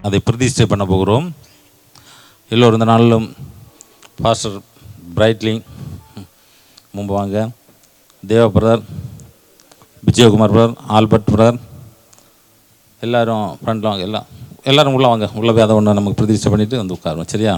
அதை பிரதிஷ்டை பண்ண போகிறோம். எல்லோரும் இந்த நாளிலும் பாஸ்டர் பிரைட்லிங் முன்பு வாங்க, தேவ brother, Vijayakumar brother, Albert brother, எல்லோரும் ஃப்ரெண்டில் வாங்க. எல்லோரும் உள்ளே வாங்க. உள்ளே போய் அதை ஒன்று நமக்கு பிரதிஷ்டை பண்ணிவிட்டு வந்து உட்காருவோம். சரியா?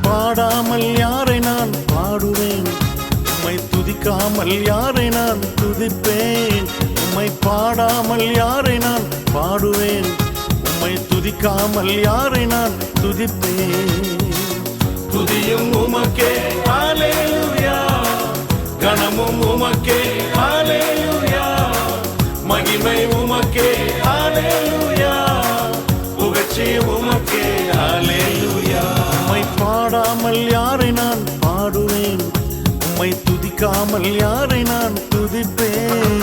பாடாமல் யாரை நான் பாடுவேன், உம்மை துதிக்காமல் யாரை நான் துதிப்பேன். உம்மை பாடாமல் யாரை நான் பாடுவேன், உம்மை துதிக்காமல் யாரை நான் துதிப்பேன். துதியும் உமக்கே ஹல்லேலூயா, கனமும் உமக்கே ஹல்லேலூயா, மகிமை உமக்கே ஹல்லேலூயா, புகழ்ச்சி உமக்கே ஹல்லேலூயா. உம்மை பாடாமல் யாரை நான் பாடுவேன், உம்மை துதிக்காமல் யாரை நான் துதிப்பேன்.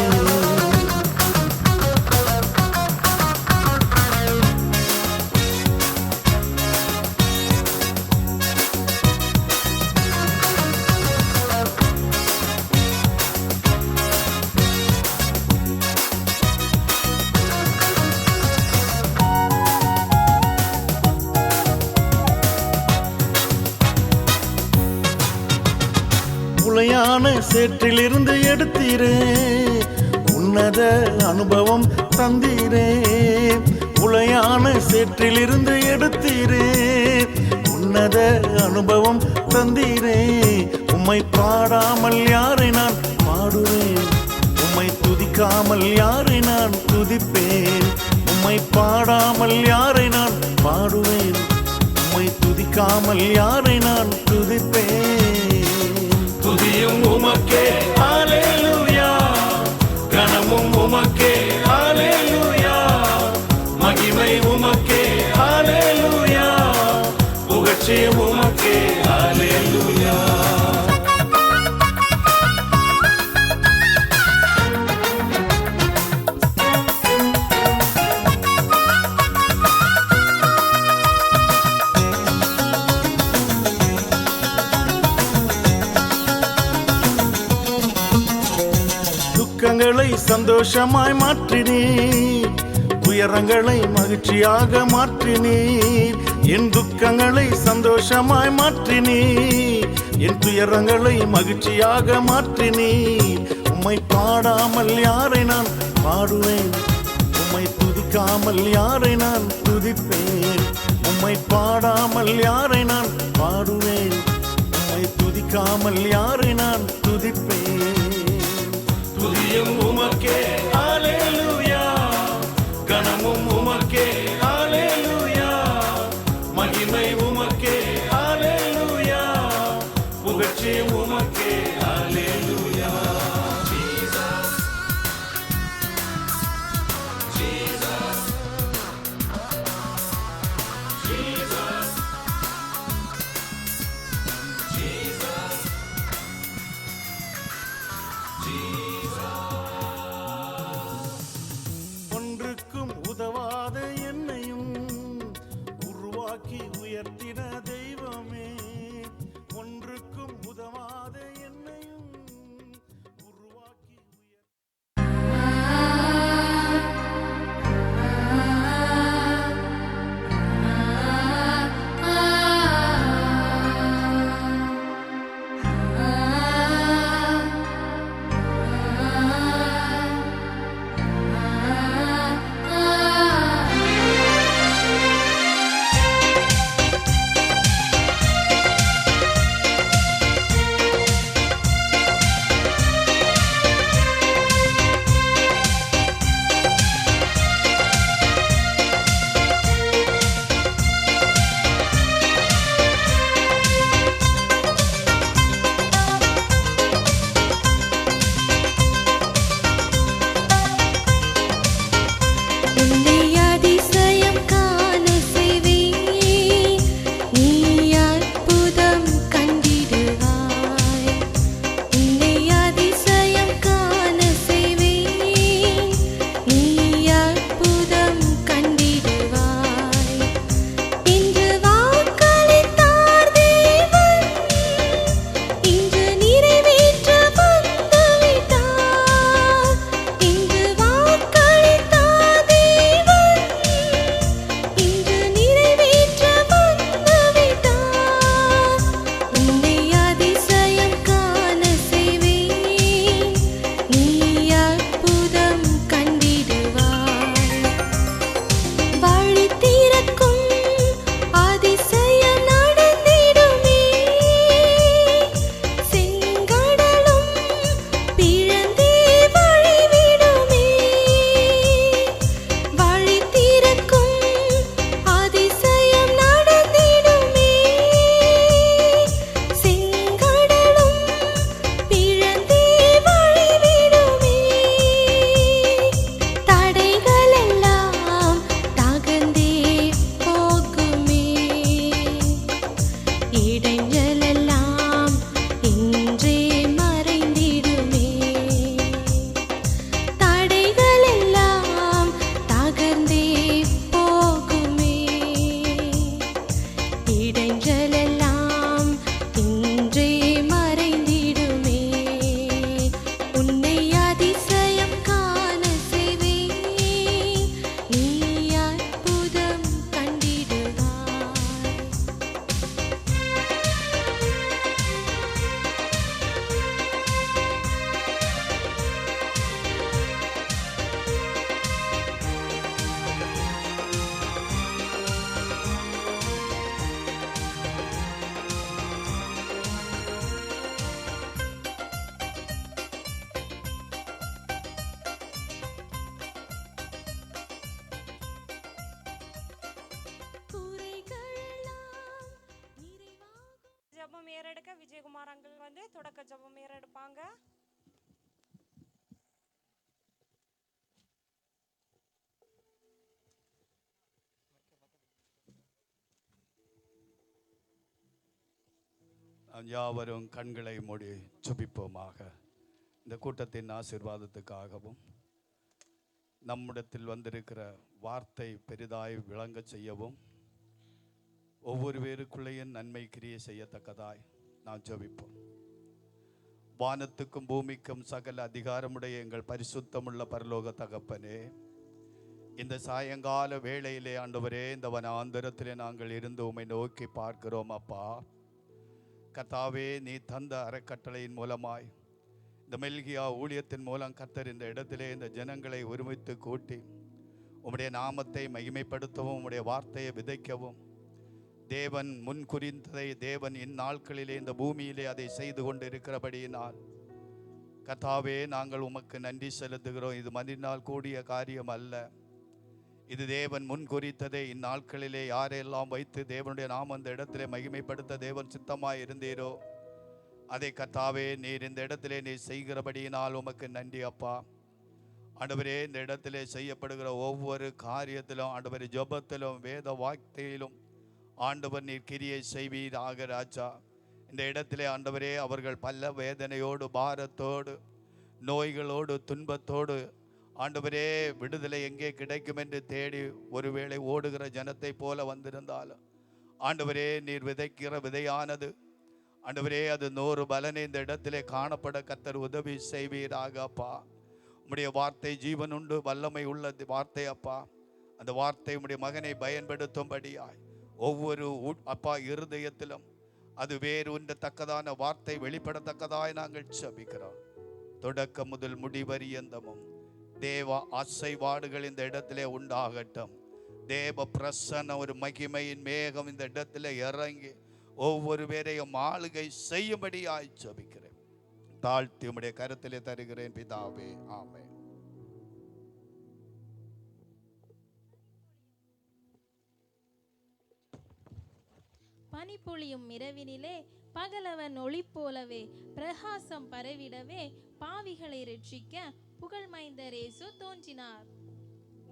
உளையான சேற்றிலிருந்து எடுத்தீரே, உன்னத அனுபவம் தந்தீரே. உளையான சேற்றிலிருந்து எடுத்தீரே, உன்னத அனுபவம் தந்தீரே. உம்மை பாடாமல் யாரை நான் பாடுவேன், உம்மை துதிக்காமல் யாரை நான் துதிப்பேன். உம்மை பாடாமல் யாரை நான் பாடுவேன், உம்மை துதிக்காமல் யாரை நான் துதிப்பேன். துதியும் உமக்கே ஹல்லேலூயா, கனமும் உமக்கே ஹல்லேலூயா, மகிமை உமக்கே ஹல்லேலூயா, புகழ்ச்சி உமக்கே ஹல்லேலூயா. துக்கங்களை சந்தோஷமாய் மாற்றினீர், துயரங்களை மகிழ்ச்சியாக மாற்றினீர். என் துக்கங்களை சந்தோஷமாய் மாற்றினீர், என் துயரங்களை மகிழ்ச்சியாக மாற்றினீர். உம்மை பாடாமல் யாரை நான் பாடுவேன், உம்மை துதிக்காமல் யாரை நான் துதிப்பேன். உம்மை பாடாமல் யாரை நான் பாடுவேன், உம்மை துதிக்காமல் யாரை நான் துதிப்பேன். துதியும் உமக்கே ஹல்லேலூயா, கனமும் உமக்கே ஹல்லேலூயா, மகிமை உமக்கே ஹல்லேலூயா, புகழ்ச்சி உமக்கே ஹல்லேலூயா. ஜீசஸ் ஜீசஸ் ஜீசஸ் ஜீசஸ் ஒன்றுக்கும் உதவாத என்னையும் உருவாக்கி உயர்த்தின தெய்வமே, ஒன்றுக்கும் உதவாத இடைஞ்சலெல்லாம் இன்றே மறைந்திடுமே. தடைகளெல்லாம் தகர்ந்தே போகுமே. இடைஞ்சலெல்லாம் இன்றே மறைந்திடுமே. உன்னை அதிசயம் காண செய்வேன், நீ அற்புதம் கண்டிடுவாய். குறைகளெல்லாம் நிறைவாகும். ஜெபம் ஏறெடுக்க விஜயகுமார் அங்கிள் வந்து தொடக்க ஜெபம் ஏறெடுப்பாங்க. நாம் யாவரும் கண்களை மூடி ஜெபிப்போமாக. இந்த கூட்டத்தின் ஆசீர்வாதத்துக்காகவும் நம்மிடத்தில் வந்திருக்கிற வார்த்தை பெரிதாய் விளங்க செய்யவும் ஒவ்வொரு பேருக்குள்ளேயும் நன்மை கிரியை செய்யத்தக்கதாய் நாம் ஜெபிப்போம். வானத்துக்கும் பூமிக்கும் சகல அதிகாரமுடைய எங்கள் பரிசுத்தமுள்ள பரலோக தகப்பனே, இந்த சாயங்கால வேளையிலே ஆண்டவரே, இந்த வனாந்தரத்திலே நாங்கள் இருந்து உம்மை நோக்கி பார்க்கிறோம் அப்பா. கர்த்தாவே, நீ தந்த அறக்கட்டளையின் மூலமாய் இந்த மெல்கியா ஊழியத்தின் மூலம் கர்த்தர் இந்த இடத்திலே இந்த ஜனங்களை ஒருமித்து கூட்டி உம்முடைய நாமத்தை மகிமைப்படுத்தவும் உம்முடைய வார்த்தையை விதைக்கவும் தேவன் முன் குறித்ததை தேவன் இந்நாட்களிலே இந்த பூமியிலே அதை செய்து கொண்டு இருக்கிறபடியினால் கர்த்தாவே, நாங்கள் உமக்கு நன்றி செலுத்துகிறோம். இது மனிதனால் கூடிய காரியம் அல்ல. இது தேவன் முன் குறித்ததை இந்நாட்களிலே யாரெல்லாம் வைத்து தேவனுடைய நாமம் இந்த இடத்திலே மகிமைப்படுத்த தேவன் சித்தமாய் இருந்தீரோ அதை கர்த்தாவே நீர் இந்த இடத்திலே நீர் செய்கிறபடியினால் உமக்கு நன்றி அப்பா. ஆண்டவரே, இந்த இடத்திலே செய்யப்படுகிற ஒவ்வொரு காரியத்திலும் ஆண்டவரே, ஜெபத்திலும் வேத வார்த்தையிலும் ஆண்டவர் நீர் கிரியை செய்வீராக ராஜா. இந்த இடத்திலே ஆண்டவரே, அவர்கள் பல வேதனையோடு பாரத்தோடு நோய்களோடு துன்பத்தோடு ஆண்டவரே விடுதலை எங்கே கிடைக்கும் என்று தேடி ஒருவேளை ஓடுகிற ஜனத்தை போல வந்திருந்தாலும் ஆண்டவரே, நீர் விதைக்கிற விதையானது ஆண்டவரே அது 100 பலனை இந்த இடத்திலே காணப்பட கர்த்தர் உதவி செய்வீராக அப்பா. உம்முடைய வார்த்தை ஜீவன் உண்டு வல்லமை உள்ள வார்த்தை அப்பா. அந்த வார்த்தை உம்முடைய மகனை பயன்படுத்தும்படியாய் ஒவ்வொரு அப்பா இருதயத்திலும் அது வேறு தக்கதான வார்த்தை வெளிப்படத்தக்கதாய் நாங்கள் ஜெபிக்கிறோம். தொடக்கம் முதல் முடிவரியந்தமும் தேவ ஆசைவாடுகள் இந்த இடத்திலே உண்டாகட்டும். தேவ பிரசன்ன ஒரு மகிமையின் மேகம் இந்த இடத்திலே இறங்கி ஒவ்வொரு பேரையும் ஆளுகை செய்யும்படியாய் ஜெபிக்கிறேன். தாழ்த்தி உம்முடைய கருத்திலே தருகிறேன் பிதாவே, ஆமென். பனிப்பொழியும் இரவினிலே பகலவன் ஒளி போலவே பிரகாசம் பரவிடவே பாவிகளை ரட்சிக்க புகழ்மைந்தர் இயேசு தோன்றினார்.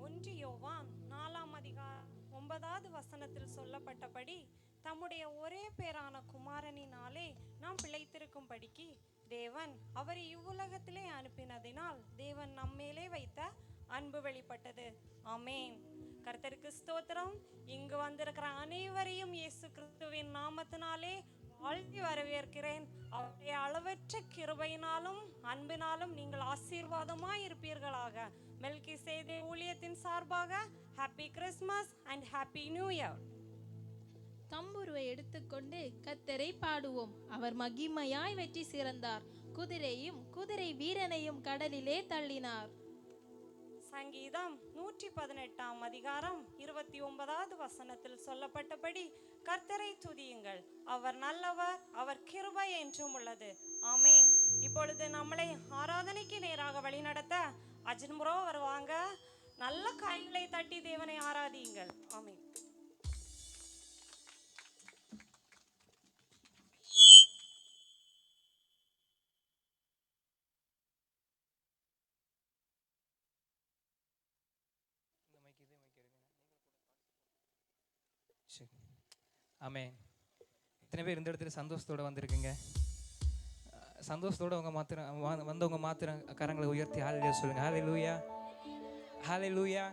1 யோவான் 4ஆம் அதிகாரம் 9வது வசனத்தில் சொல்லப்பட்டபடி தம்முடைய ஒரே பேரான குமாரனினாலே நாம் பிழைத்திருக்கும்படிக்கு தேவன் அவரை இவ்வுலகத்திலே அனுப்பினதினால் தேவன் நம்மேலே வைத்த அன்பு வெளிப்பட்டது. ஆமென். கர்த்தருக்கு ஸ்தோத்திரம். இங்கு வந்திருக்கிற அனைவரையும் இயேசு கிறிஸ்துவின் நாமத்தினாலே வாழ்த்தி வரவேற்கிறேன். அவருடைய அளவற்ற கிருபையினாலும் அன்பினாலும் நீங்கள் ஆசீர்வாதமாய் இருப்பீர்களாக. மெல்கிசேதே ஊழியத்தின் சார்பாக happy Christmas and happy new year. தம்புருவை எடுத்துக்கொண்டு கர்த்தரை பாடுவோம். அவர் மகிமையாய் வெற்றி சிறந்தார். குதிரையும் குதிரை வீரனையும் கடலிலே தள்ளினார். சங்கீதம் 118ஆம் அதிகாரம் 29வது வசனத்தில் சொல்லப்பட்டபடி கர்த்தரை துதியுங்கள், அவர் நல்லவர், அவர் கிருபை என்றும் உள்ளது. ஆமென். இப்பொழுது நம்மளை ஆராதனைக்கு நேராக வழிநடத்த அஜின்முரோ வருவாங்க. நல்ல கைகளை தட்டி தேவனை ஆராதியுங்கள். ஆமென். ஆமென். இத்தனை பேர் இந்த இடத்துல சந்தோஷத்தோடு வந்திருக்குங்க. சந்தோஷத்தோடு வந்தவங்க மாத்திரம் கரங்களை உயர்த்தி ஹல்லேலூயா சொல்லுங்கள். ஹல்லேலூயா, ஹல்லேலூயா,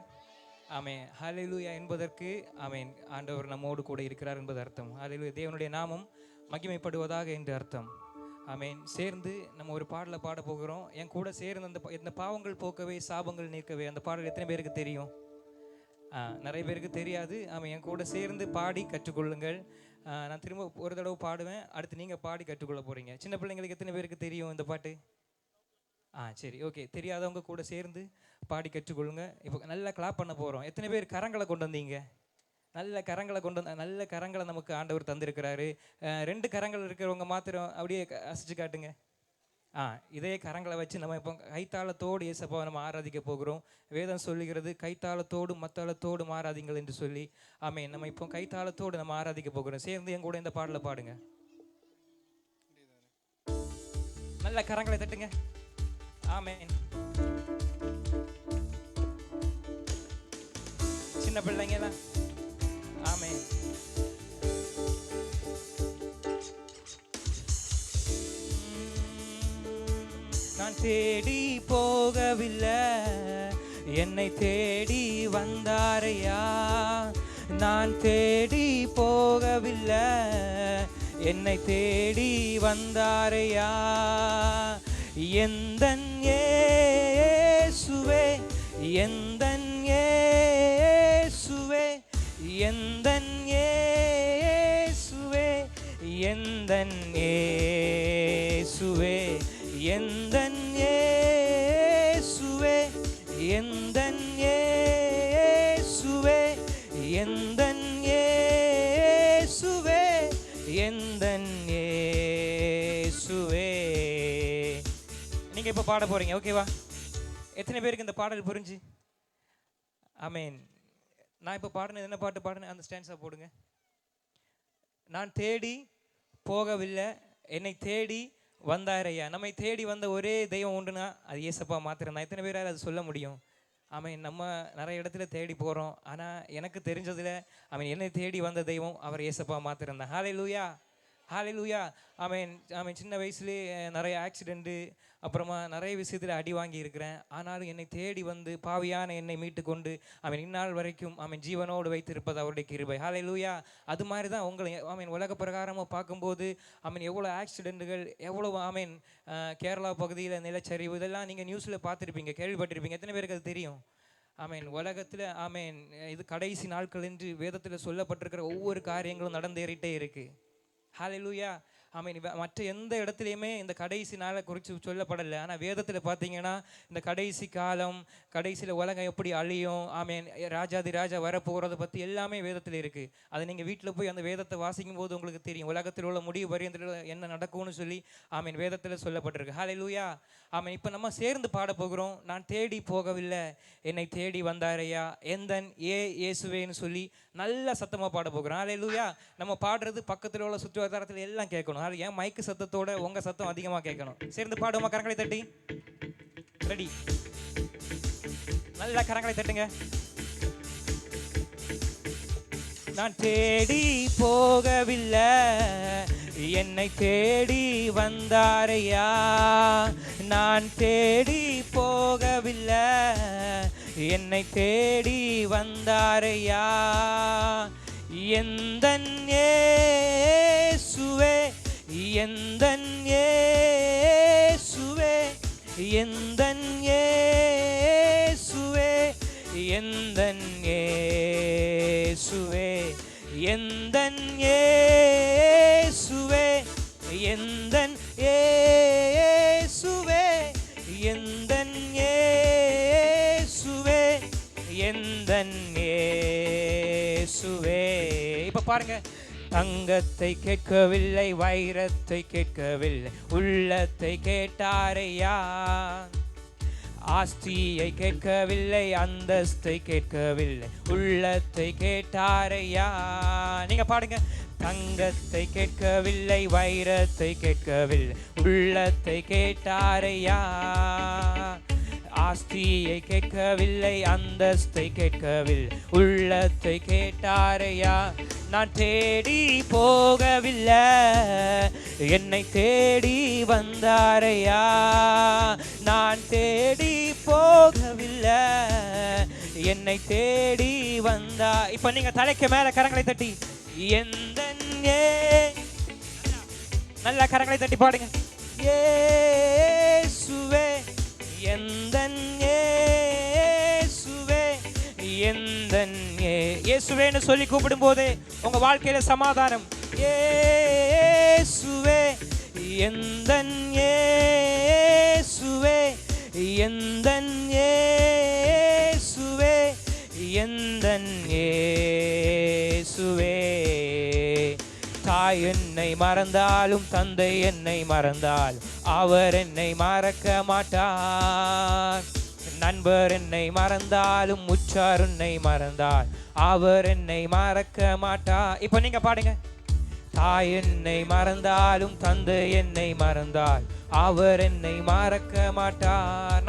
ஆமென். ஹல்லேலூயா என்பதற்கு ஆமென், ஆண்டவர் நம்மோடு கூட இருக்கிறார் என்பது அர்த்தம். ஹல்லேலூயா, தேவனுடைய நாமம் மகிமைப்படுவதாக என்று அர்த்தம். ஆமென். சேர்ந்து நம்ம ஒரு பாடலை பாட போகிறோம். என் கூட சேர்ந்து இந்த பாவங்கள் போக்கவே சாபங்கள் நீக்கவே அந்த பாடல் எத்தனை பேருக்கு தெரியும்? நிறைய பேருக்கு தெரியாது. ஆமாம், என் கூட சேர்ந்து பாடி கற்றுக்கொள்ளுங்கள். நான் திரும்ப ஒரு தடவை பாடுவேன், அடுத்து நீங்கள் பாடி கற்றுக்கொள்ள போகிறீங்க. சின்ன பிள்ளைங்களுக்கு எத்தனை பேருக்கு தெரியும் இந்த பாட்டு? சரி, ஓகே. தெரியாதவங்க கூட சேர்ந்து பாடி கற்றுக்கொள்ளுங்க. இப்போ நல்லா கிளாப் பண்ண போகிறோம். எத்தனை பேர் கரங்களை கொண்டு வந்தீங்க? நல்ல கரங்களை நமக்கு ஆண்டவர் தந்திருக்கிறாரு. 2 கரங்கள் இருக்கிறவங்க மாத்திரம் அப்படியே அசைச்சு காட்டுங்க. இதே கரங்களை வச்சு நம்ம இப்போ கைத்தாளத்தோடு இயேசப்பாவை நம்ம ஆராதிக்க போகிறோம். வேதம் சொல்லுகிறது கைத்தாளத்தோடு மத்தாளத்தோடு ஆராதிங்கள் என்று சொல்லி. ஆமென். நம்ம இப்போ கைத்தாளத்தோடு நம்ம ஆராதிக்க போகிறோம். சேர்ந்து என் கூட இந்த பாடலை பாடுங்க. நல்ல கரங்களை தட்டுங்க. ஆமென். சின்ன பிள்ளைங்க தான். ஆமென். நான் தேடி போகவில்லை, என்னை தேடி வந்தாரையா. நான் தேடி போகவில்லை, என்னை தேடி வந்தாரையா. எந்தன் இயேசுவே, எந்தன் இயேசுவே, எந்தன் இயேசுவே, எந்தன் இயேசுவே, எந்தன் இயேசுவே, எந்தன் இயேசுவே, எந்தன் இயேசுவே, எந்தன் இயேசுவே. நீங்க இப்ப பாட போறீங்க, ஓகேவா? எத்தனை பேருக்கு இந்த பாடல் புரிஞ்சு? ஆமென். நான் இப்போ பாடினது என்ன பாட்டு பாடினேன் அந்த ஸ்டான்ஸாக போடுங்க. நான் தேடி போகவில்லை, என்னை தேடி வந்தாரையா. நம்மை தேடி வந்த ஒரே தெய்வம் உண்டுனா அது இயேசப்பா மாத்திரம் தான். எத்தனை பேரால் அது சொல்ல முடியும்? ஆமென். நம்ம நிறைய இடத்துல தேடி போகிறோம், ஆனால் எனக்கு தெரிஞ்சதில் அவன் என்னை தேடி வந்த தெய்வம் அவர் இயேசப்பா மாத்திரம் தான். ஹல்லேலூயா, ஹல்லேலூயா. ஆமென். ஆமென். சின்ன வயசுலேயே நிறைய ஆக்சிடெண்ட்டு, அப்புறமா நிறைய விஷயத்தில் அடி வாங்கி இருக்கிறேன். ஆனாலும் என்னை தேடி வந்து பாவியான என்னை மீட்டு கொண்டு அவன் இந்நாள் வரைக்கும் அவன் ஜீவனோடு வைத்திருப்பது அவருடைய கிருபை. ஹல்லேலூயா. அது மாதிரி தான் உங்களை ஆமீன் உலக பிரகாரமாக பார்க்கும்போது ஆமீன் எவ்வளோ ஆக்சிடெண்ட்டுகள், எவ்வளோ ஆமீன் கேரளா பகுதியில் நிலச்சரிவு, இதெல்லாம் நீங்கள் நியூஸில் பார்த்துருப்பீங்க, கேள்விப்பட்டிருப்பீங்க. எத்தனை பேருக்கு அது தெரியும்? ஆமீன். உலகத்தில் ஆமீன் இது கடைசி நாட்கள் என்று வேதத்தில் சொல்லப்பட்டிருக்கிற ஒவ்வொரு காரியங்களும் நடந்தேறிட்டே இருக்குது. ஹல்லேலூயா. ஆமீன். மற்ற எந்த இடத்துலையுமே இந்த கடைசி நாளை குறித்து சொல்லப்படலை. ஆனால் வேதத்தில் பார்த்தீங்கன்னா இந்த கடைசி காலம், கடைசியில் உலகம் எப்படி அழியும், ஆமீன் ராஜாதி ராஜா வரப்போகிறத பற்றி எல்லாமே வேதத்தில் இருக்குது. அதை நீங்கள் வீட்டில் போய் அந்த வேதத்தை வாசிக்கும் போது உங்களுக்கு தெரியும் உலகத்தில் உள்ள முடிவு பரியந்தத்தில் என்ன நடக்கும்னு சொல்லி ஆமீன் வேதத்தில் சொல்லப்பட்டிருக்கு. ஹல்லேலூயா. ஆமீன். இப்போ நம்ம சேர்ந்து பாட போகிறோம். நான் தேடி போகவில்லை, என்னை தேடி வந்தாரையா, எந்தன் இயேசுவேன்னு சொல்லி நல்ல சத்தமாக பாட போகிறோம். ஹல்லேலூயா. நம்ம பாடுறது பக்கத்தில் உள்ள சுற்று வட்டாரத்தில் எல்லாம் கேட்கணும். அது ஏன் மைக்கு சத்தத்தோட உங்கள் சத்தம் அதிகமாக கேட்கணும். சேர்ந்து பாடுவோமா? கரங்களை தட்டி ரெடி, நல்லா கரங்களை தட்டுங்க. நான் தேடி போகவில்லை, என்னை தேடி வந்தாரையா. நான் தேடி போகவில்லை, என்னை தேடி வந்தாரையா. எந்தன் இயேசுவே, எந்தன் இயேசுவே, எந்தன் இயேசுவே, எந்தன் இயேசுவே, எந்தன் இயேசுவே, எந்தன் இயேசுவே, எந்தன் இயேசுவே, எந்தன் இயேசுவே. இப்ப பாருங்க. தங்கத்தை கேட்கவில்லை, வைரத்தை கேட்கவில்லை, உள்ளத்தை கேட்டாரையா. ஆஸ்தியை கேட்கவில்லை, அந்தஸ்தை கேட்கவில்லை, உள்ளத்தை கேட்டாரையா. நீங்க பாடுங்க. தங்கத்தை கேட்கவில்லை, வைரத்தை கேட்கவில்லை, உள்ளத்தை கேட்டாரையா. ஆஸ்தியை கேட்கவில்லை, அந்தஸ்தை கேட்கவில்லை, உள்ளத்தை கேட்டாரையா. நான் தேடி போகவில்லை, என்னை தேடி வந்தாரையா. நான் தேடி போகவில்லை, என்னை தேடி வந்தா. இப்ப நீங்க தலைக்கு மேல கரங்களை தட்டி எந்த நல்ல கரங்களை தட்டி பாடுங்க. இயேசுவே எந்தன் இயேசுவே எந்தன் இயேசுவேன்னு சொல்லி கூப்பிடும் போதே உங்க வாழ்க்கையில சமாதானம். இயேசுவே எந்தன் இயேசுவே எந்தன் இயேசுவே எந்தன் இயேசுவே. தாய் என்னை மறந்தாலும் தந்தை என்னை மறந்தால் அவர் என்னை மறக்க மாட்டார். நண்பர் என்னை மறந்தாலும் உற்றார் என்னை மறந்தால் அவர் என்னை மறக்க மாட்டார். இப்போ நீங்க பாடுங்க. தாய் என்னை மறந்தாலும் தந்தை என்னை மறந்தால் அவர் என்னை மறக்க மாட்டார்.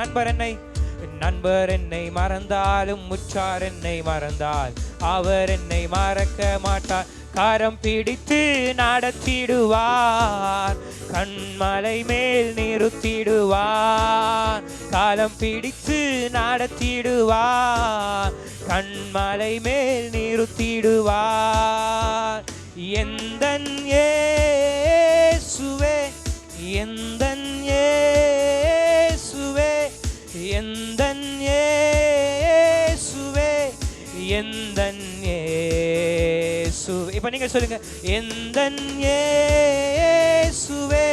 நண்பர் என்னை மறந்தாலும் உற்றார் என்னை மறந்தால் அவர் என்னை மறக்க மாட்டார். கரம் பிடித்து நடத்திடுவார், கண்மலை மேல் நிறுத்திடுவார். காலம் பிடித்து நடத்திடுவார், கண்மலை மேல் நிறுத்திடுவார். எந்தன் இயேசுவே எந்தன் இயேசுவே எந்தன் இயேசுவே எந்தன் இயேசுவே. இப்ப நீங்க சொல்லுங்க. எந்தன் இயேசுவே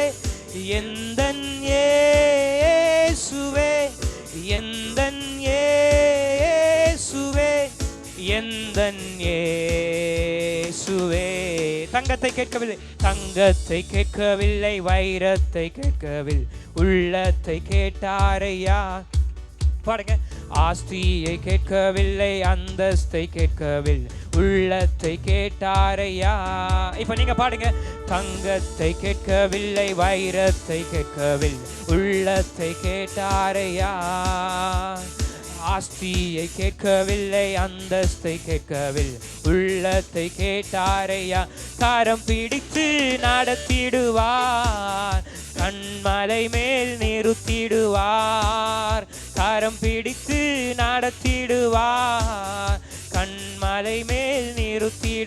எந்தன் இயேசுவே எந்தன் இயேசுவே எந்தன் இயேசுவே. தங்கத்தை கேட்கவில்லை, தங்கத்தை கேட்கவில்லை, வைரத்தை கேட்கவில்லை, உள்ளத்தை கேட்டாரையா. பாடுங்க. ஆஸ்தியை கேட்கவில்லை, அந்தஸ்தை கேட்கவில்லை, உள்ளத்தை கேட்டாரையா. இப்ப நீங்க பாடுங்க. தங்கத்தை கேட்கவில்லை, வைரத்தை கேட்கவில்லை, உள்ளத்தை கேட்டாரையா. ஆஸ்தியை கேட்கவில்லை, அந்தஸ்தை கேட்கவில்லை, உள்ளத்தை கேட்டாரையா. காரம் பிடித்து நடத்திடுவார், கண்மலை மேல் நிறுத்திடுவார். காரம் பிடித்து நடத்திடுவார், கண்மலை மேல் நிறுத்திடுவார்.